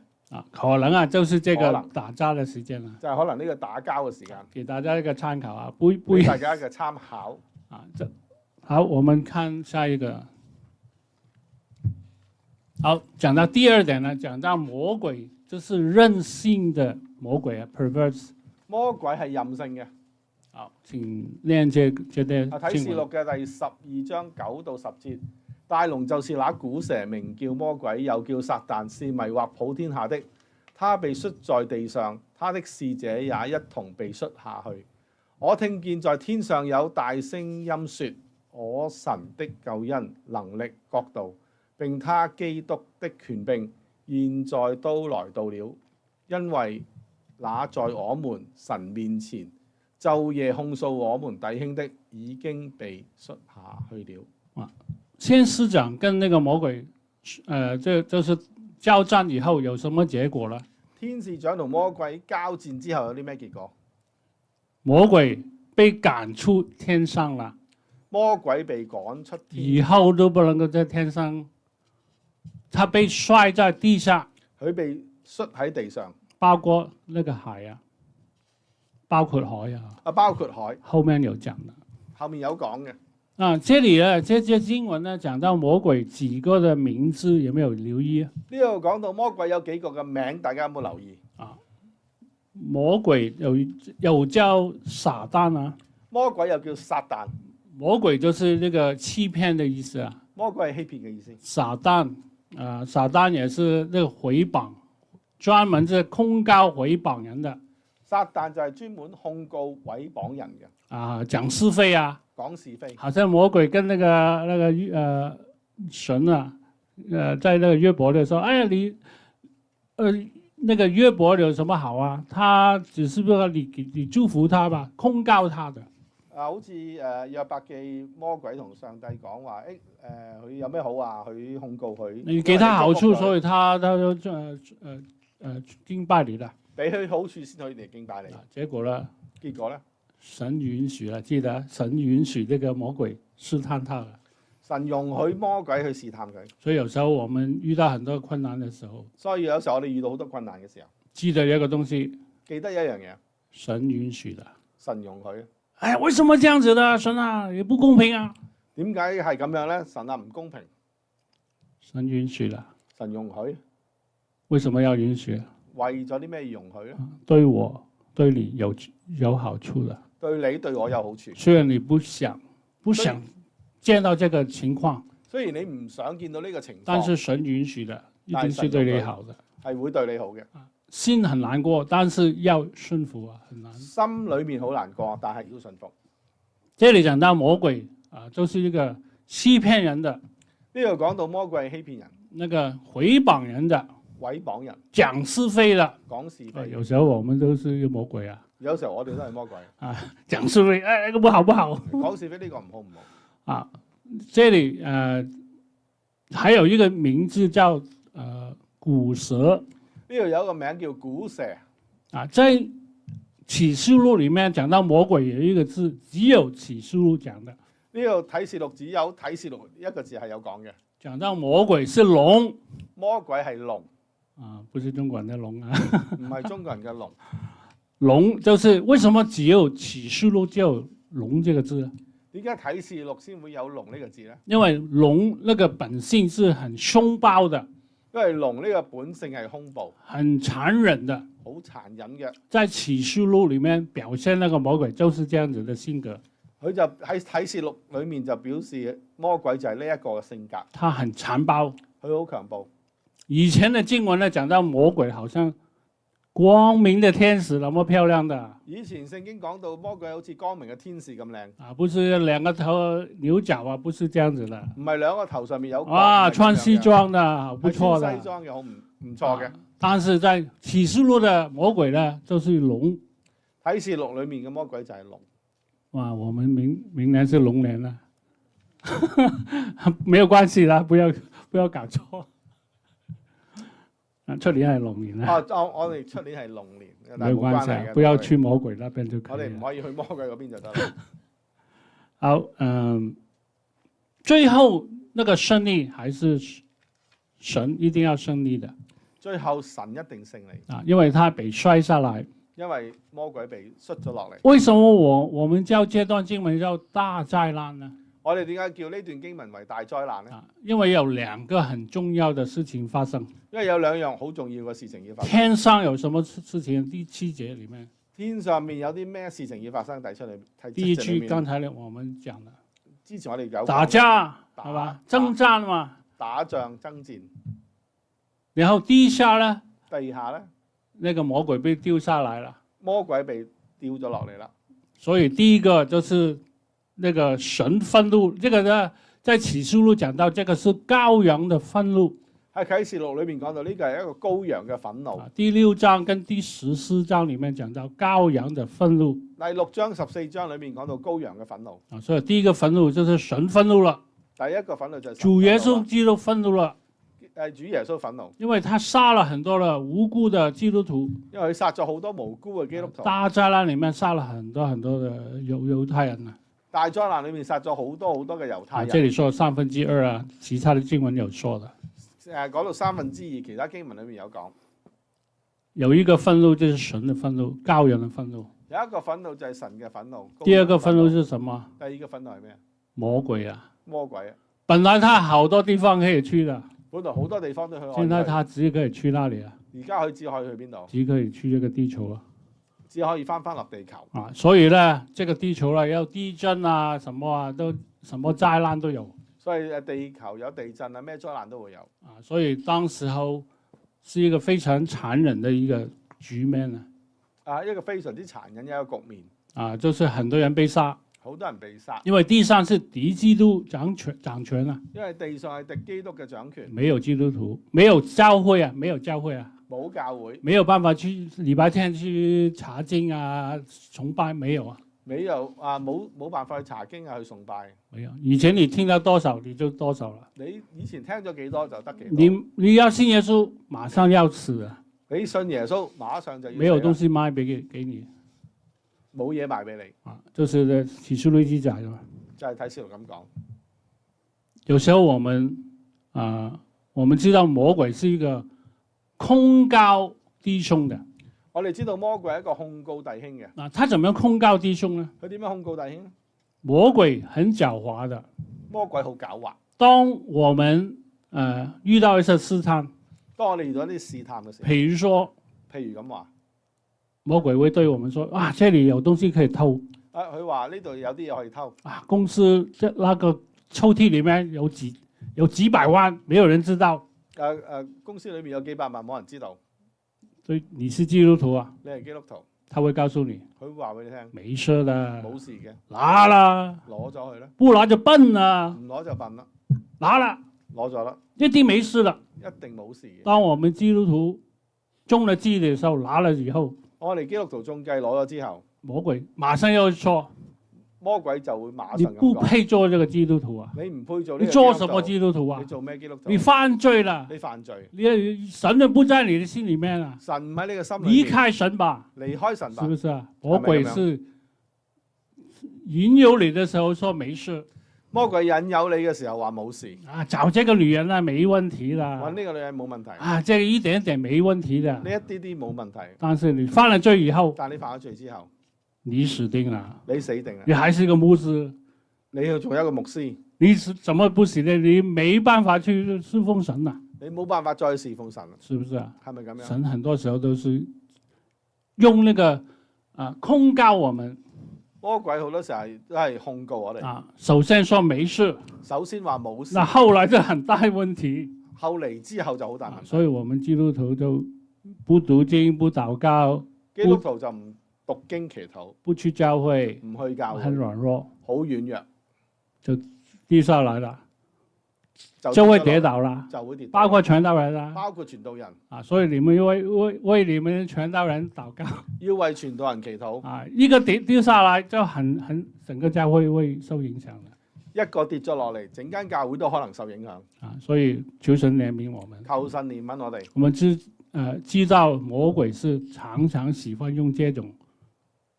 可能啊，就是這個打架的時間啦，就係可能呢個打交嘅時間，給大家一個參考啊，俾大家一個參考啊。好，我們看下一個。好，講到第2點呢，講到魔鬼，就是任性的魔鬼啊 ，perverse。魔鬼係任性嘅。好，請念這段經文。啟示錄嘅第12章9到10節。大龍就是那古蛇，名叫魔鬼，又叫撒旦，是迷惑普天下的。他被摔在地上，他的使者也一同被摔下去。我聽見在天上有大聲音說：我神的救恩、能力、國度，並他基督的權柄，現在都來到了，因為那在我們神面前晝夜控訴我們弟兄的，已經被摔下去了。先師長跟那個魔鬼，就是交戰以後有什麼結果呢？天使長同魔鬼交戰之後有啲咩結果？魔鬼被趕出天上了，魔鬼被趕出天，以後都不能夠在天上，他被摔在地下，佢被摔喺地上，包括那個海啊，包括海啊，包括海，後面有講的。後面有講嘅。這裡呢，這節經文呢講到魔鬼幾個的名字，有沒有留意啊？呢度講到魔鬼有幾個嘅名，大家有冇留意？魔鬼有叫撒旦啊，魔鬼又叫撒旦，魔鬼就是那個欺騙的意思啊。魔鬼係欺騙嘅意思。撒旦撒旦也是那個毀謗，專門是控告毀謗人的。撒旦就係專門控告毀謗人嘅。講是非啊，講是非。好像魔鬼跟那個神啊，在那個約伯的時候，哎呀你，那個約伯有什麼好啊？他只是不你祝福他吧，控告他的。好似約伯記魔鬼同上帝講話，佢有咩好啊？佢控告佢。你給他好處，所以他就敬拜你啦。俾佢好處先可以嚟敬拜你。結果呢？結果呢？神允許啦，記得神允許這個魔鬼試探他了。神容許魔鬼去試探佢。所以有時候我們遇到很多困難的時候，所以有時候我哋遇到好多困難嘅時候，記得一個東西，記得一樣嘢，神允許的。神容許。哎，為什麼這樣子的？神啊，也不公平啊！點解係咁樣咧？神啊，唔公平。神允許的。神容許。為什麼要允許？為咗啲咩容許咧？對我對你有好處的。對你對我有好處。雖然你不想見到這個情況，雖然你唔想見到呢個情況，但是神允許的，一定是對你好的，係會對你好嘅。心很難過，但是要順服啊，很難。心裏面好難過，但係要順服。這裏講到魔鬼就是一個欺騙人的。呢度講到魔鬼係欺騙人，那個毀謗人的，毀謗人，講是非的，講是非。有時候我們都是魔鬼啊。有時候我哋都係魔鬼講是非，那個不好不好。講是非呢個唔好唔好。這裏還有一個名字叫古蛇。呢度有一個名叫古蛇。在啟示錄裏面講到魔鬼有一個字，只有啟示錄講的。呢度啟示錄只有啟示錄一個字係有講嘅。講到魔鬼是龍，魔鬼係龍。不是中國人的龍啊。唔係中國人嘅龍。龍就是為什麼只有啟示錄只有龍這個字？點解啟示錄先會有龍呢個字咧？因為龍那個本性是很兇暴的。因為龍呢個本性係兇暴、很殘忍的，好殘忍嘅。在啟示錄裡面表現那個魔鬼就是這樣子的性格。佢就喺啟示錄裡面就表示魔鬼就係呢一個嘅性格。他很殘暴，佢好強暴。以前的經文呢講到魔鬼好像光明的天使，那麼漂亮的。以前聖經講到魔鬼好似光明嘅天使咁靚。不是兩個頭牛角啊，不是這樣子的。唔係兩個頭上面有光。穿西裝的，好不錯的。穿西裝嘅好唔錯嘅。但是在啟示錄的魔鬼呢，就是龍。啟示錄裡面嘅魔鬼就係龍。哇，我們明年是龍年啦，沒有關係啦，不要搞錯。出年係龍年啦。我哋出年係龍年，沒有關係，不要去魔鬼那邊就可以。我哋唔可以去魔鬼嗰邊就得啦。好，最後那個勝利還是神一定要勝利的。最後神一定勝利。因為他被摔下來。因為魔鬼被摔咗落嚟。為什麼我們叫這段經文叫大災難呢？我哋點解叫呢段經文為大災難呢？因為有兩個很重要的事情發生。因為有兩樣好重要嘅事情要發生。天上有什麼事情？第7節裡面。天上面有啲咩事情要發生？第一句剛才我們講的。之前我哋有打架，係嘛？征戰嘛。打仗爭戰。然後地下呢？地下呢？那個魔鬼被丟下來了。魔鬼被丟咗落嚟啦。所以第一個就是那個神憤怒，這個呢在啟示錄講到，這個是羔羊的憤怒。喺啟示錄裏面講到呢個係一個羔羊嘅憤怒。第6章跟第14章裡面講到羔羊的憤怒。第6章14章裏面講到羔羊嘅憤怒。所以第一個憤怒就是神憤怒了。第一個憤怒就係主耶穌基督憤怒了。主耶穌憤怒，因為他殺了很多的無辜的基督徒。因為佢殺咗好多無辜嘅基督徒。大災難裡面殺了很多的猶太人啊。大災難裏面殺咗好多嘅猶太人。這裡說2/3啊，其他的經文有說的。講到2/3，其他經文裏面有講。有一個憤怒就是神的憤怒，羔羊的憤怒。有一個憤怒就係神嘅憤怒。第二個憤怒是什麼？第二個憤怒係咩？魔鬼啊！魔鬼啊！本來他好多地方可以去的，本來好多地方都去。現在他只可以去那裡啊！而家佢只可以去邊度？只可以去這個地球啊！只可以翻落地球啊！所以呢，這個地球啦，有地震啊，什麼啊，都什麼災難都有。所以地球有地震啊，咩災難都會有。啊！所以當時候是一個非常殘忍的一個局面啊！啊，一個非常之殘忍嘅一個局面。啊，就是很多人被殺。好多人被殺。因為地上是敵基督掌權啊！因為地上係敵基督嘅掌權。沒有基督徒，沒有教會啊，沒有教會啊。冇教會。沒有辦法去禮拜天去查經啊，崇拜沒有啊。沒有啊，冇辦法去查經啊，去崇拜。沒有，以前你聽到多少你就多少了。你以前聽咗幾多就得幾多。你要信耶穌，馬上要死啊！你信耶穌，馬上就要死。沒有東西賣給你。冇嘢賣俾你。啊，就是啟示錄記載的嘛。就係啟示錄咁講。有時候我們知道魔鬼是一個控告弟兄的。我哋知道魔鬼係一個控告弟兄嘅。啊，他怎麼樣控告弟兄呢？佢點樣控告弟兄呢？魔鬼很狡猾的。魔鬼好狡猾。當我們遇到一些試探，當我哋遇到一啲試探嘅時候，譬如咁話，魔鬼會對我們說：啊，這裡有東西可以偷。啊，佢話呢度有啲嘢可以偷。啊，公司那個抽屜裡面有幾百萬，沒有人知道。公司裏面有幾百萬，冇人知道。所以你是基督徒啊？你係基督徒，他會告訴你，佢會話俾你聽，沒事的，冇事嘅，拿啦，攞咗去啦，不拿就笨啦，唔攞就笨啦，拿啦，攞咗啦，一定沒事啦，一定冇事嘅。當我們基督徒中了計的時候，拿了以後，我哋基督徒中計攞咗之後，魔鬼馬上要說，魔鬼就會馬上你不配做這個基督徒啊！你唔配做呢個基督徒。你做什麼基督徒啊？你做咩基督徒？你犯罪啦！你犯罪。神就不在你的心裡面啊！神唔喺你嘅心裡面。離開神吧！離開神吧！是不是啊？魔鬼是引誘你的時候說沒事。魔鬼引誘你嘅時候話冇事。啊，找這個女人啦，沒問題啦。揾呢個女人冇問題。啊，這個一點點沒問題的。呢一啲啲冇問題。但是你犯了罪以後，但你犯咗罪之後，你死定了。你死定啦！你還是一個牧師，你要做一個牧師，你怎麼不死呢？你沒辦法去侍奉神啊！你冇辦法再侍奉神，是不是啊？係咪咁樣？神很多時候都是用那個控告我們。魔鬼好多時候都係控告我哋。啊，首先說沒事，首先話冇事，那後來就很大問題。後嚟之後就好大問題。所以我們基督徒就不讀經、不禱告，基督徒就唔讀經祈禱，不去教會，唔去教會，很軟弱，好軟弱，就跌下來了，就會跌倒啦，就會跌倒，包括傳道人啦，包括傳道人啊，所以你們為你們傳道人禱告，要為傳道人祈禱啊，一個跌下來就整個教會會受影響的，一個跌咗落嚟，整間教會都可能受影響。啊，所以求神憐憫我們，求神憐憫我哋。我們知道魔鬼是常常喜歡用這種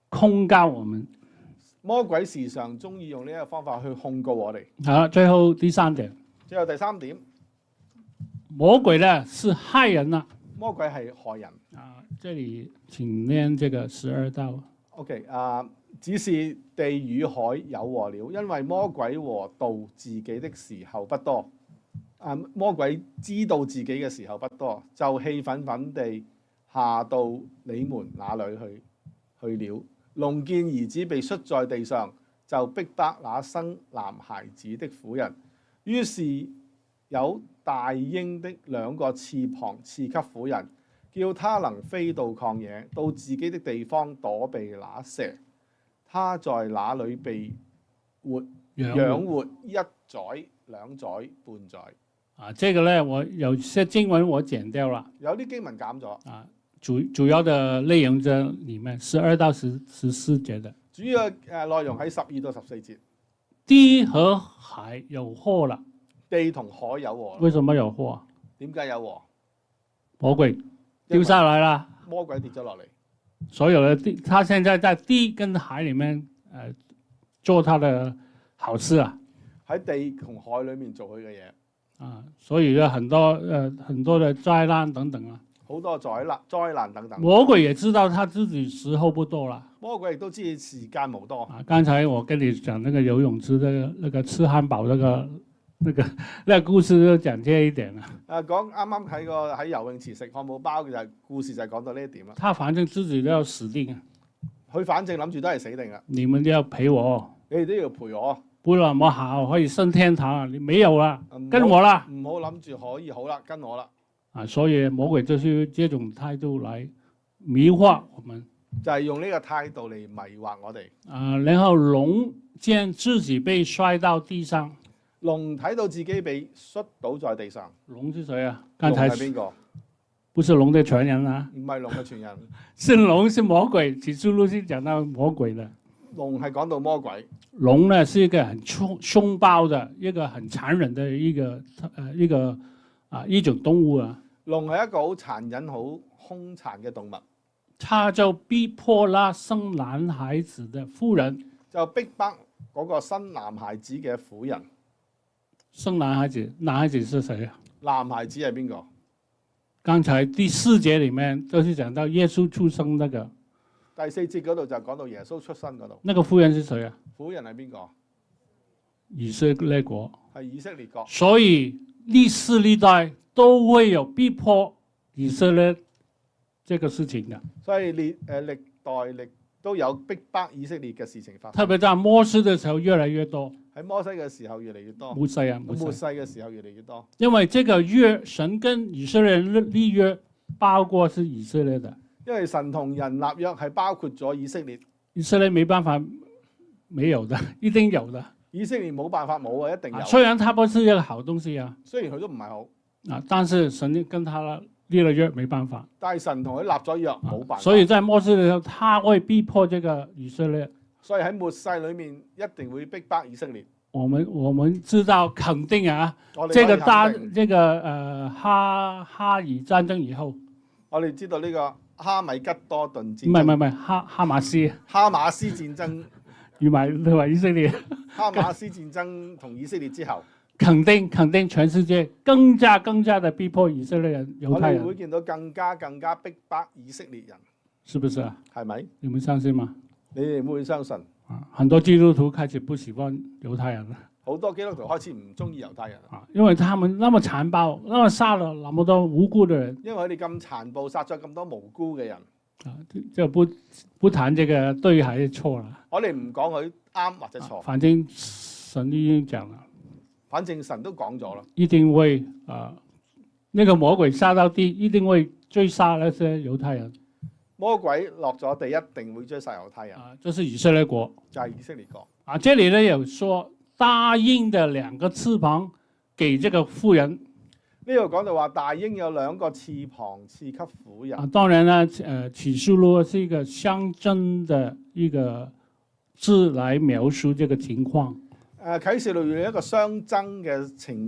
控告我們，魔鬼時常中意用呢一個方法去控告我哋。好，最後第三點，最後第三點，魔鬼呢是害人啊，魔鬼係害人。啊，這裡請念這個12道。OK，只是地與海有禍了，因為魔鬼和道自己的時候不多。魔鬼知道自己嘅時候不多，就氣憤憤地下到你們那裡去了。龍見兒子被摔在地上，就逼迫那生男孩子的婦人。於是有大鷹的2個翅膀賜給婦人，叫他能飛到曠野，到自己的地方躲避那蛇。他在那裡被活養活一載、兩載、半載。啊，這個呢，我有些經文我剪掉了有啲經文減咗，啊，主要的內容在裡面12到14節的。主要內容喺12到14節。地和海有禍了，地同海有禍。為什麼有禍？點解有禍？魔鬼掉下來了，魔鬼跌咗落嚟。所有的地，他現在在地跟海裡面做他的好事啊。喺地同海裡面做佢嘅嘢。啊，所以有很多的災難等等啊。好多災難等等。魔鬼也知道他自己時候不多了。魔鬼亦都知時間無多。啊，剛才我跟你講那個游泳池那個吃漢堡那個故事都講這一點啦。講啱啱喺游泳池食漢堡包嘅故事就係講到呢一點啦。他反正自己都要死定啊。佢反正諗住都係死定啦。你們都要陪我。你哋都要陪我。不然我好可以升天堂，你沒有啦，跟我啦。唔好諗住可以好啦，跟我啦。啊，所以魔鬼就是這種態度來迷惑我們。就係用呢個態度嚟迷惑我哋。啊，然後龍見自己被摔到地上。龍睇到自己被摔倒在地上。龍是誰啊？剛才龍係邊個？不是龍的傳人啊。唔係龍嘅傳人。是龍是魔鬼，啟示錄是講到魔鬼的。龍係講到魔鬼。龍呢是一個很兇暴的，一個很殘忍的一種動物啊。龍係一個好殘忍、好兇殘嘅動物。他就逼迫那生男孩子的婦人，就逼迫嗰個生男孩子嘅婦人。生男孩子，男孩子是誰啊？男孩子係邊個？剛才第4節裡面都是講到耶穌出生那個。第4節嗰度就講到耶穌出生嗰度。那個婦人是誰啊？婦人係邊個？以色列國。係以色列國。所以歷世歷代都會有逼迫以色列這個事情的。所以歷代都有逼迫以色列嘅事情發生。特別在末世嘅時候越來越多。喺摩西嘅時候越嚟越多。末世啊，末世嘅時候越嚟越多。因為這個約神跟以色列人立約，包括是以色列的。因為神同人立約係包括咗以色列。以色列沒辦法沒有的，一定有的。以色列冇辦法冇啊，一定有。雖然它不是一個好東西啊。雖然佢都唔係好。啊，但是神跟他立了約，沒辦法。但係神同佢立咗約，冇辦法。所以在末世嘅時候，他會逼迫這個以色列。所以喺末世裡面一定會逼迫以色列。我們知道肯定啊，這個哈以戰爭以後，我哋知道呢個哈米吉多頓戰爭。唔係哈馬斯。哈馬斯戰爭與埋以色列。哈馬斯戰爭同以色列之後，肯定全世界更加的逼迫以色列人、猶太人。我哋會見到更加逼迫以色列人，是不是啊？係咪？你們相信嗎？你哋會唔會相信？很多基督徒開始不喜歡猶太人啦。好多基督徒開始唔中意猶太人啊，因為他們那麼殘暴，那麼殺了那麼多無辜的人。因為佢哋咁殘暴，殺咗咁多無辜嘅人。啊，就不談這個對還是錯啦。我哋唔講佢啱或者錯。反正神已經講啦。反正神都講咗啦。一定會那個魔鬼下到地，一定會追殺那些猶太人。魔鬼落咗地，一定會追殺猶太人。啊，就是以色列國。就係以色列國。啊，這裡呢有說大鷹的2個翅膀給這個婦人。呢度講到話大鷹有2個翅膀賜給婦人。啊，當然呢，啟示錄是一個象徵的一個字來描述這個情況。啟示錄用一個象徵嘅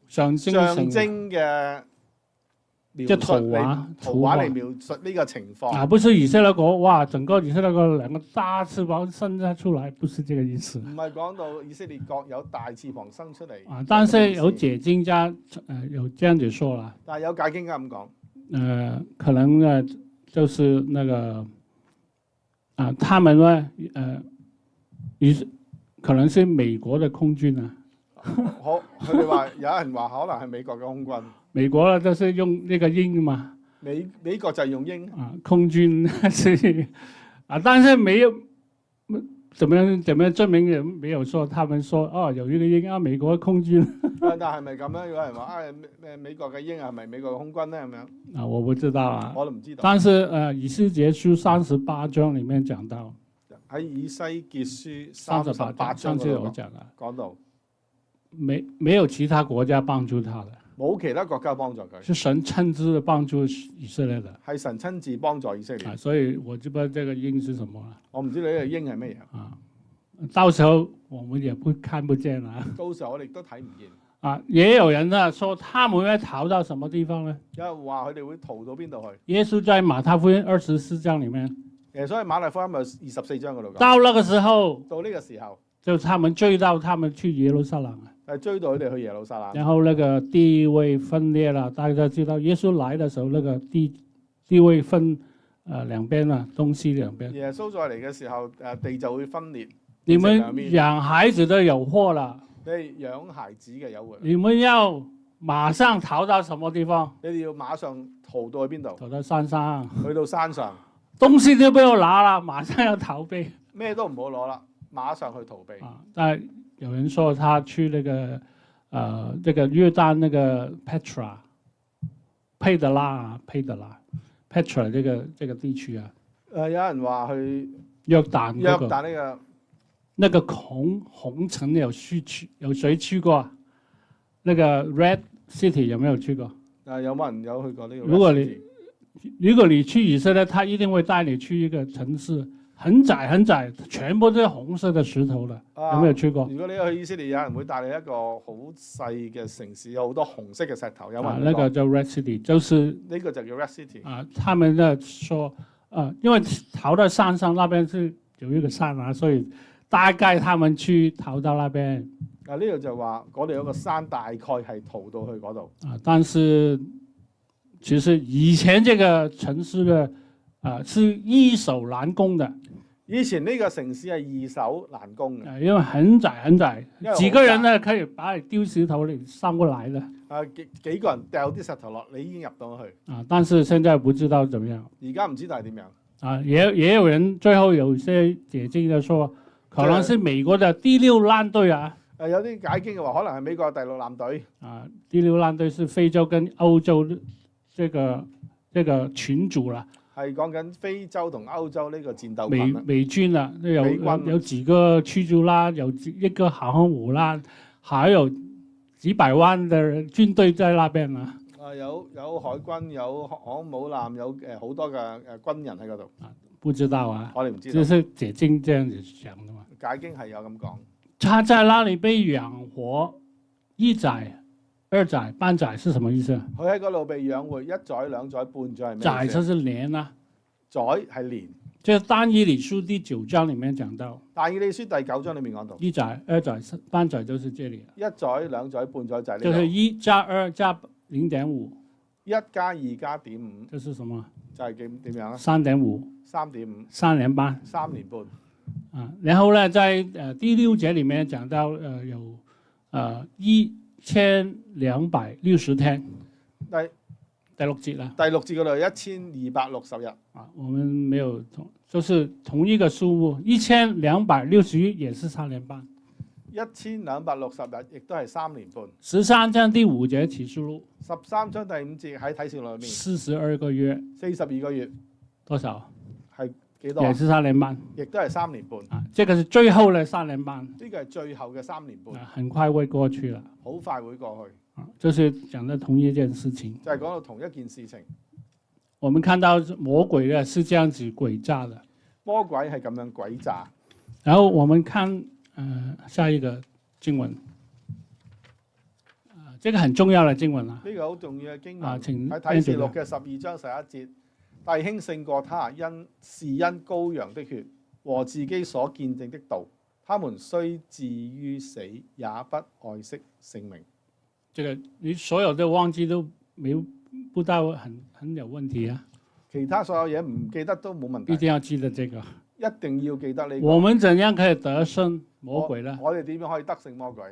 象徵嘅。即係圖畫嚟描述呢個情況。啊，不是以色列國，哇，整個以色列國2個大翅膀生出來，不是這個意思。唔係講到以色列國有大翅膀生出嚟。啊，但是有解經家有這樣子說啦。但係有解經家咁講。可能呢，就是那個啊，他們呢，可能是美國的空軍啊。好，佢哋話有人話可能係美國嘅空軍。美國呢都是用那個鷹嘛。美國就係用鷹。啊，空軍是啊，但是沒有怎麼樣證明人沒有說，他們說哦有一個鷹啊，美國空軍。但係咪咁樣？有人話啊，美國嘅鷹係咪美國嘅空軍咧？咁樣？啊，我不知道啊。我都唔知道。但是以西結書38章裡面講到。喺以西結書38 38章，章上次嗰度我講啦，講到，沒有其他國家幫助他的，冇其他國家幫助佢，是神親自幫助以色列的係神親自幫助以色列。啊，所以我就不知道這個鷹是什麼了我唔知你呢個鷹係咩嘢，啊，到時候我們也不看不見了到時候我哋都睇唔見。啊。也有人呢說他們會逃到什麼地方呢？有人話佢哋會逃到邊度去？耶穌在馬太福音24章裡面，所以馬太福音有24章嗰度講，到那個時候，到呢個時候就他們追到他們去耶路撒冷啊，係追到佢哋去耶路撒冷，然後那個地位分裂了。大家知道耶穌來的時候，那個地位分兩邊啊，東西兩邊。耶穌再嚟嘅時候，地就會分裂。你們兩邊養孩子的有禍了，你哋養孩子嘅有禍，你們要馬上逃到什麼地方？你哋要馬上逃到去邊度？逃到山上，去到山上，東西都不要拿了，馬上要逃避咩都唔好攞啦，馬上去逃避。啊！但有人說他去那個這個約旦那個 Petra 佩德拉 Petra 這個地區啊，有人話去約旦約嗰個旦呢那個紅城有誰去過啊？那個 Red City 有沒有去過？有冇人有去過呢個？如果你去以色列，他一定會帶你去一個城市，很窄，全部都是紅色的石頭的，有沒有去過？如果你去以色列，有人會帶你一個好細嘅城市，有好多紅色嘅石頭，有冇人？那個叫 Red City，就是呢個就叫 Red City。他們呢說，因為逃到山上，那邊是有一個山啊，所以大概他們去逃到那邊。呢度就話嗰度有個山，大概係逃到去嗰度。但是其實以前這個城市的是易守難攻的。以前呢個城市係易守難攻嘅，因為很窄，幾個人呢可以把你丟石頭，你上不來的。幾個人掉啲石頭落，你已經入到去。但是現在不知道怎麼樣。而家唔知道係點樣。也有人最後有些解經就說，可能是美國的第六艦隊啊。有啲解經嘅話，可能係美國第六艦隊。第六艦隊是非洲跟歐洲這個群組啦。係講緊非洲同歐洲呢個戰鬥群美軍啊，有幾個驅逐艦，有一個航空母艦，還有幾百萬的軍隊在那邊啊。有海軍，有航空母艦，有好多嘅軍人喺嗰度。不知道啊，我哋唔知道。就是解經這樣子講的嘛。解經係有咁講。他在那裡被養活一載、二載、半載是什麼意思？佢喺嗰度被養活一載、兩載、半載係咩？載就是年啦，載係年。即係但以理書第9章裡面講到。但以理書第9章裡面講到。一載、二載、半載就是這裡。一載、兩載、半載就係呢度。就是1加2加0.5。1加2加0.5。這是什麼？就係點樣啊？3.5。3.5。3年半。3年半。然後呢，在第6節裡面講到有1260天。第6節啦。第6節嗰度1260日。我們沒有就是同一個數目，1260日也是3年半。1260日亦都係3年半。13章第5節啟示錄。13章第5節喺啟示錄裏面。42個月。42個月。多少？係幾多？也是3年半。亦都係3年半。這個是最後的3年半。呢個係最後嘅3年半。很快會過去了。好快會過去。就是講的同一件事情。就係講到同一件事情。我們看到魔鬼呢是這樣子詭詐的。魔鬼係咁樣詭詐。然後我們看下一個經文。這個很重要的經文啦。呢個好重要嘅經文。請喺啟示錄嘅12章11節，弟兄勝過他，是因羔羊的血和自己所見證的道。他們雖至於死，也不愛惜性命。這個你所有的忘記都不到很有問題啊。其他所有嘢唔記得都冇問題。一定要記得這個。一定要記得呢個。我們怎樣可以得勝魔鬼呢？我哋點樣可以得勝魔鬼？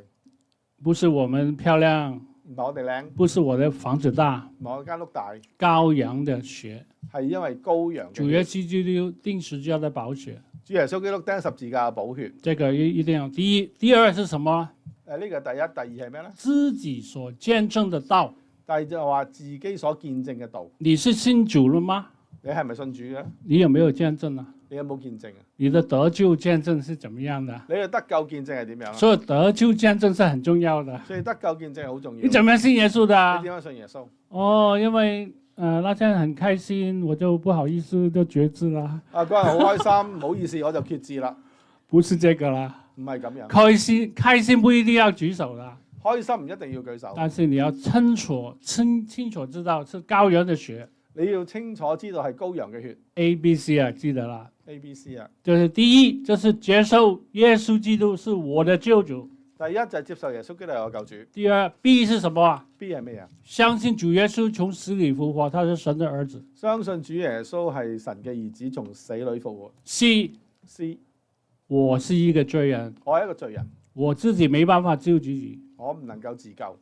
不是我們漂亮，唔係我哋靚，不是我的房子大，唔係我間屋大。羔羊的血係因為羔羊。主耶穌基督釘十字架的寶血。主耶穌基督釘十字架嘅寶血。這個一定要。第二是什麼？呢個第一，第二係咩咧？自己所見證的道。第二就話自己所見證嘅道。你是信主了嗎？你係咪信主嘅？你有沒有見證啊？你有冇見證啊？你的得救見證是怎麼樣的？你嘅得救見證係點樣啊？所以得救見證是很重要的。所以得救見證係好重要。你怎麼樣信耶穌的？你點樣信耶穌？哦，因為那天很開心，我就不好意思就決志啦。嗰日好開心，唔好意思我就決志啦。不是這個啦，唔係咁樣。開心不一定要舉手啦，開心唔一定要舉手，但是你要清楚知道是羔羊的血。你要清楚知道係羔羊嘅血。ABC 啊，記得啦。ABC 啊，就是第一，就是接受耶穌基督是我的救主。第一就係接受耶穌基督係我救主。第二 B 是什麼啊 B 係咩啊？相信主耶穌從死裏復活，他是神的兒子。相信主耶穌係神嘅兒子，從死裏復活。C， 我是一個罪人，我係一個罪人，我自己沒辦法救自己。我唔能夠自救。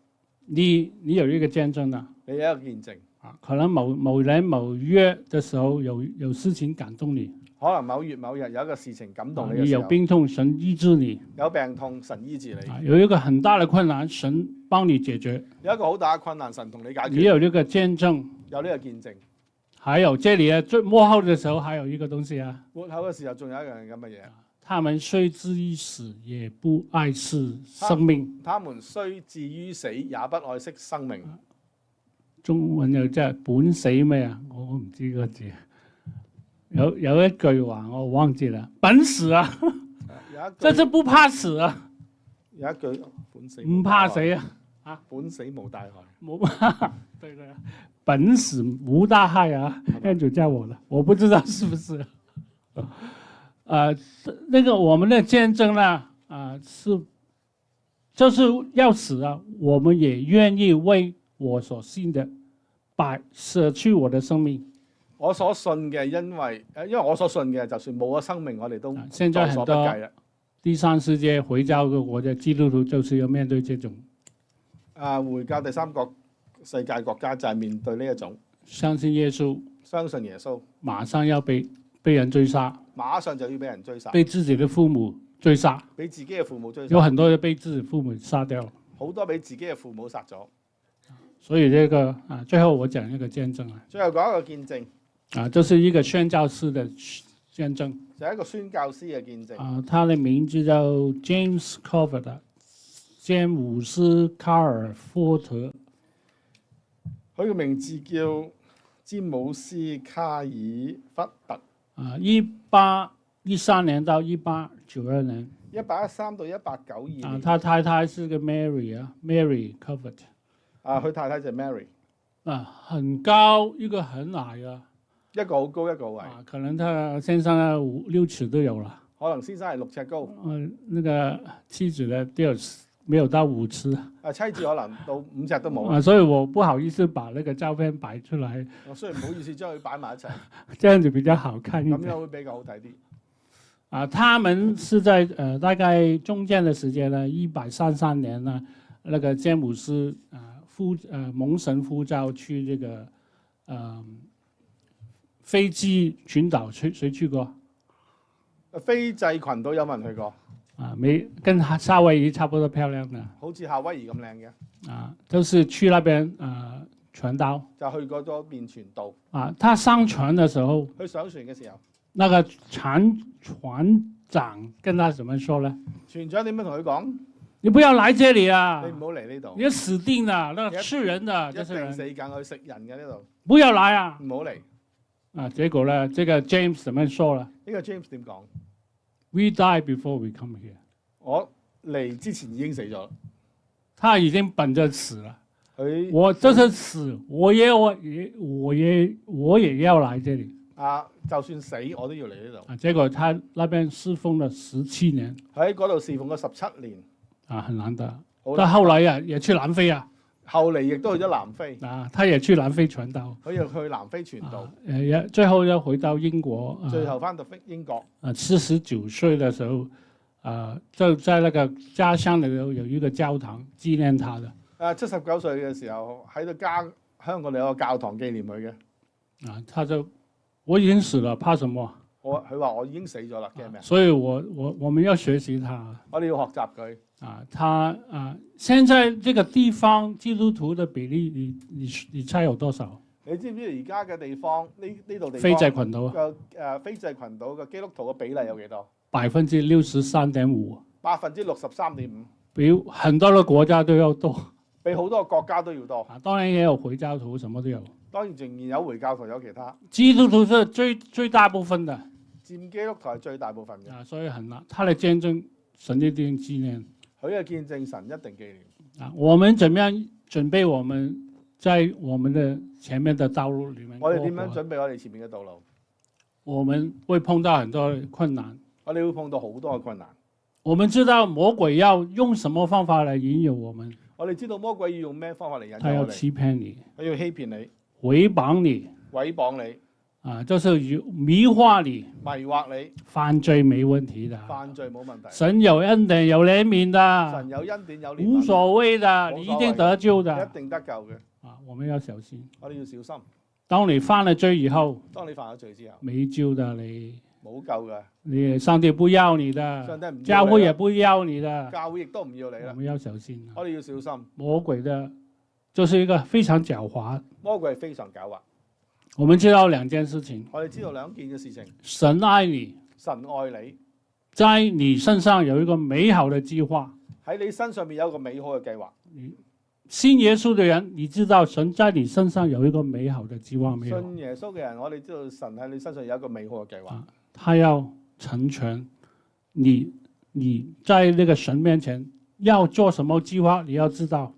你有一個見證啊？你有一個見證。可能某年某月的時候有事情感動你，可能某月某日有一個事情感動你嘅時候，你有病痛，神醫治你；有病痛，神醫治你；有一個很大的困難，神幫你解決；有一個好大嘅困難，神同你解決。你有呢個見證，有呢個見證。還有這裡啊，最末後的時候，還有一個東西啊，末後嘅時候仲有一樣咁嘅嘢。他們雖至於死，也不愛惜生命。他們雖至於死，也不愛惜生命。中文又即係本死咩啊？我唔知個字。有一句話我忘記啦，本死啊，這是不怕死啊。有一句本死唔怕死啊，本死無大害。冇，對對，本死無大害啊。Andrew教我的，我不知道是不是。那個我們的見證呢，就是要死啊，我們也願意為我所信的，捨去我的生命。我所信嘅，因為我所信嘅，就算冇咗生命，我哋都現在很多第三世界回教嘅國家基督徒，就是要面對這種。回教第三個世界國家就係面對呢一種。相信耶穌，相信耶穌，馬上要被人追殺，馬上就要俾人追殺，被自己的父母追殺，俾自己嘅父母追殺。有很多人被自己父母殺掉，好多俾自己嘅父母殺咗。所以這個最後我講一個見證啊。最後講一個見證。這是一個宣教師的見證。就係一個宣教師嘅見證。他的名字叫 James Corbett， 詹姆斯卡爾福特。佢嘅名字叫詹姆斯卡爾福特。1813年到1892年。1813到1892年。他太太是個 Mary Corbett。佢太太就 Mary。很高，一個很矮啊。一個好高，一個好矮。可能他先生呢5-6尺都有了。可能先生係6尺高。那個妻子呢沒有到5尺。妻子可能到5尺都冇。所以我不好意思把那個照片擺出來。我雖然唔好意思將佢擺埋一齊。這樣子比較好看一點。咁樣會比較好睇啲。他們是在大概中間的時間呢，133年呢，那個詹姆斯蒙神呼召去這個斐濟群島，誰去過？斐濟群島有冇人去過？沒，跟夏威夷差不多漂亮的。好似夏威夷咁靚嘅。都是去那邊傳道。就去過嗰邊傳道。他上船的時候。去上船嘅時候。那個船長跟他怎麼說呢？船長點樣同佢講？你不要來這裏啊！你唔好嚟呢度。你要死定啦！那個吃人的，一定死梗去食人嘅呢度。不要來啊！唔好嚟。結果呢，這個 James 怎麼說了？呢個 James 點講 ？We die before we come here。我嚟之前已經死咗。他已經本着死了。我這是死，我也要來這裏。就算死我都要嚟呢度。結果他那邊侍奉了17年。喺嗰度侍奉咗17年。很難得。但後來也去南非啊。後嚟亦都去咗南非。他也去南非傳道。佢又去南非傳道。最後又回到英國。最後翻到英國。79歲的時候，就在那個家鄉裏頭有一個教堂紀念他的。79歲嘅時候喺度香港有個教堂紀念佢嘅。他就我已經死了，怕什麼？佢話我已經死咗啦，驚咩？所以我們要學習他。我哋要學習佢。現在這個地方基督徒的比例，你猜有多少？你知唔知而家嘅地方呢度地方非制群島嘅非制群島嘅基督徒嘅比例有幾多63.5%， 63.5%，比很多的國家都要多。比好多個國家都要多。啊，當然也有回教徒，什麼都有。當然仍然有回教徒，有其他。基督徒是最大部分的，佔基督徒係最大部分嘅。啊，所以很難，他的見證神一定紀念。佢嘅見證神一定紀念。啊，我們怎麼樣準備我們在我們的前面的道路裡面？我哋點樣準備我哋前面嘅道路？我們會碰到很多困難，我哋會碰到好多嘅困難。我們知道魔鬼要用什麼方法來引誘我們。我哋知道魔鬼要用咩方法嚟引誘我哋？他要欺騙你，佢要欺騙你，毀謗你，毀謗你，啊，就是迷惑你，迷惑你。犯罪沒問題的，犯罪冇問題。神有恩典有憐憫的，神有恩典有憐憫，無所謂的，你一定得救的，一定得救嘅。啊，我們要小心。我哋要小心。當你犯了罪以後，當你犯咗罪之後，沒救的你。冇救嘅，你上帝不要你的，上帝唔要你啦，教會也不要你的，教會亦都唔要你啦。我們要小心。我哋要小心，魔鬼的，就是一個非常狡猾。魔鬼係非常狡猾。我們知道兩件事情，我哋知道兩件嘅事情。神愛你，神愛你，在你身上有一個美好的計劃。喺你身上面有一個美好嘅計劃。信耶穌的人，你知道神在你身上有一個美好的計劃沒有？信耶穌嘅人，我哋知道神喺你身上有一個美好嘅計劃。他要成全你在那個神面前要做什麼計劃，你要知道。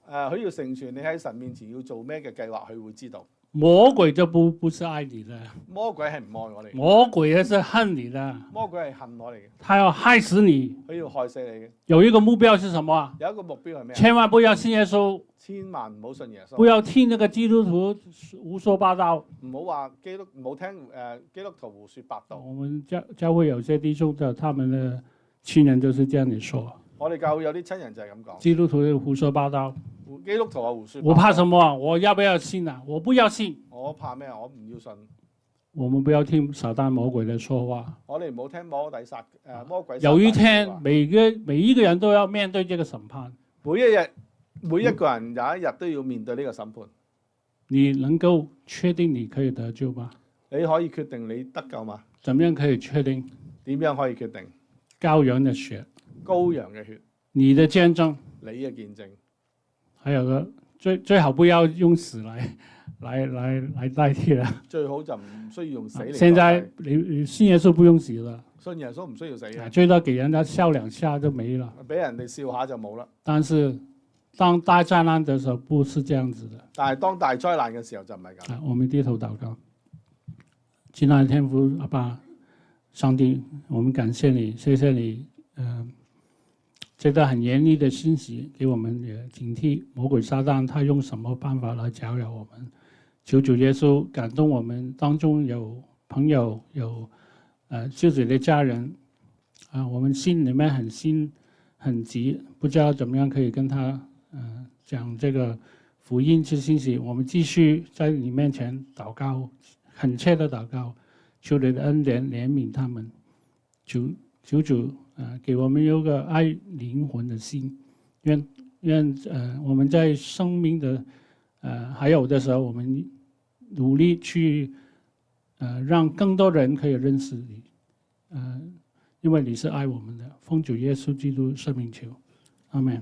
佢要成全你喺神面前要做咩嘅計劃，佢會知道。魔鬼就不是愛你的，魔鬼係唔愛我哋。魔鬼也是恨你的，魔鬼係恨我哋嘅，他要害死你。佢要害死你嘅。有一個目標是什麼？有一個目標係咩？千萬不要信耶穌，千萬唔好信耶穌。不要聽那個基督徒胡說八道。唔好話唔好聽基督徒胡說八道。我們教會有些弟兄的，他們的親人就是這樣子說。我哋教會有啲親人就係咁講。基督徒胡說八道。基督徒話胡說八道。我怕什麼？我要不要信啊？我不要信。我怕咩？我唔要信。我們不要聽撒旦魔鬼的說話。我哋唔好聽魔鬼。有一天，每一個人都要面對這個審判。每一個人有一日都要面對呢個審判。你能夠確定你可以得救嗎？你可以決定你得救嗎？怎麼樣可以確定？點樣可以決定？羔羊的血。羔羊嘅血。你的見證。你嘅見證。還有個最好不要用死來代替啦。最好就唔需要用死嚟代替。現在你信耶穌不用死了。信耶穌唔需要死嘅。最多給人家笑兩下就沒了。俾人哋笑下就冇啦。但是當大災難的時候不是這樣子的。但係當大災難嘅時候就唔係咁。我們低頭禱告。親愛的天父阿爸，上帝，我們感謝你，謝謝你，這個很嚴厲的信息，給我們也警惕魔鬼撒旦，他用什麼辦法來攪擾我們？求主耶穌感動我們當中有朋友，有自己的家人，我們心裡面很急，不知道怎麼樣可以跟他講這個福音之信息。我們繼續在你面前禱告，懇切的禱告，求你的恩典憐憫他們，求主。給我們有個愛靈魂的心，願我們在生命的還有的時候，我們努力去讓更多人可以認識你，因為你是愛我們的，奉主耶穌基督聖名求，阿們。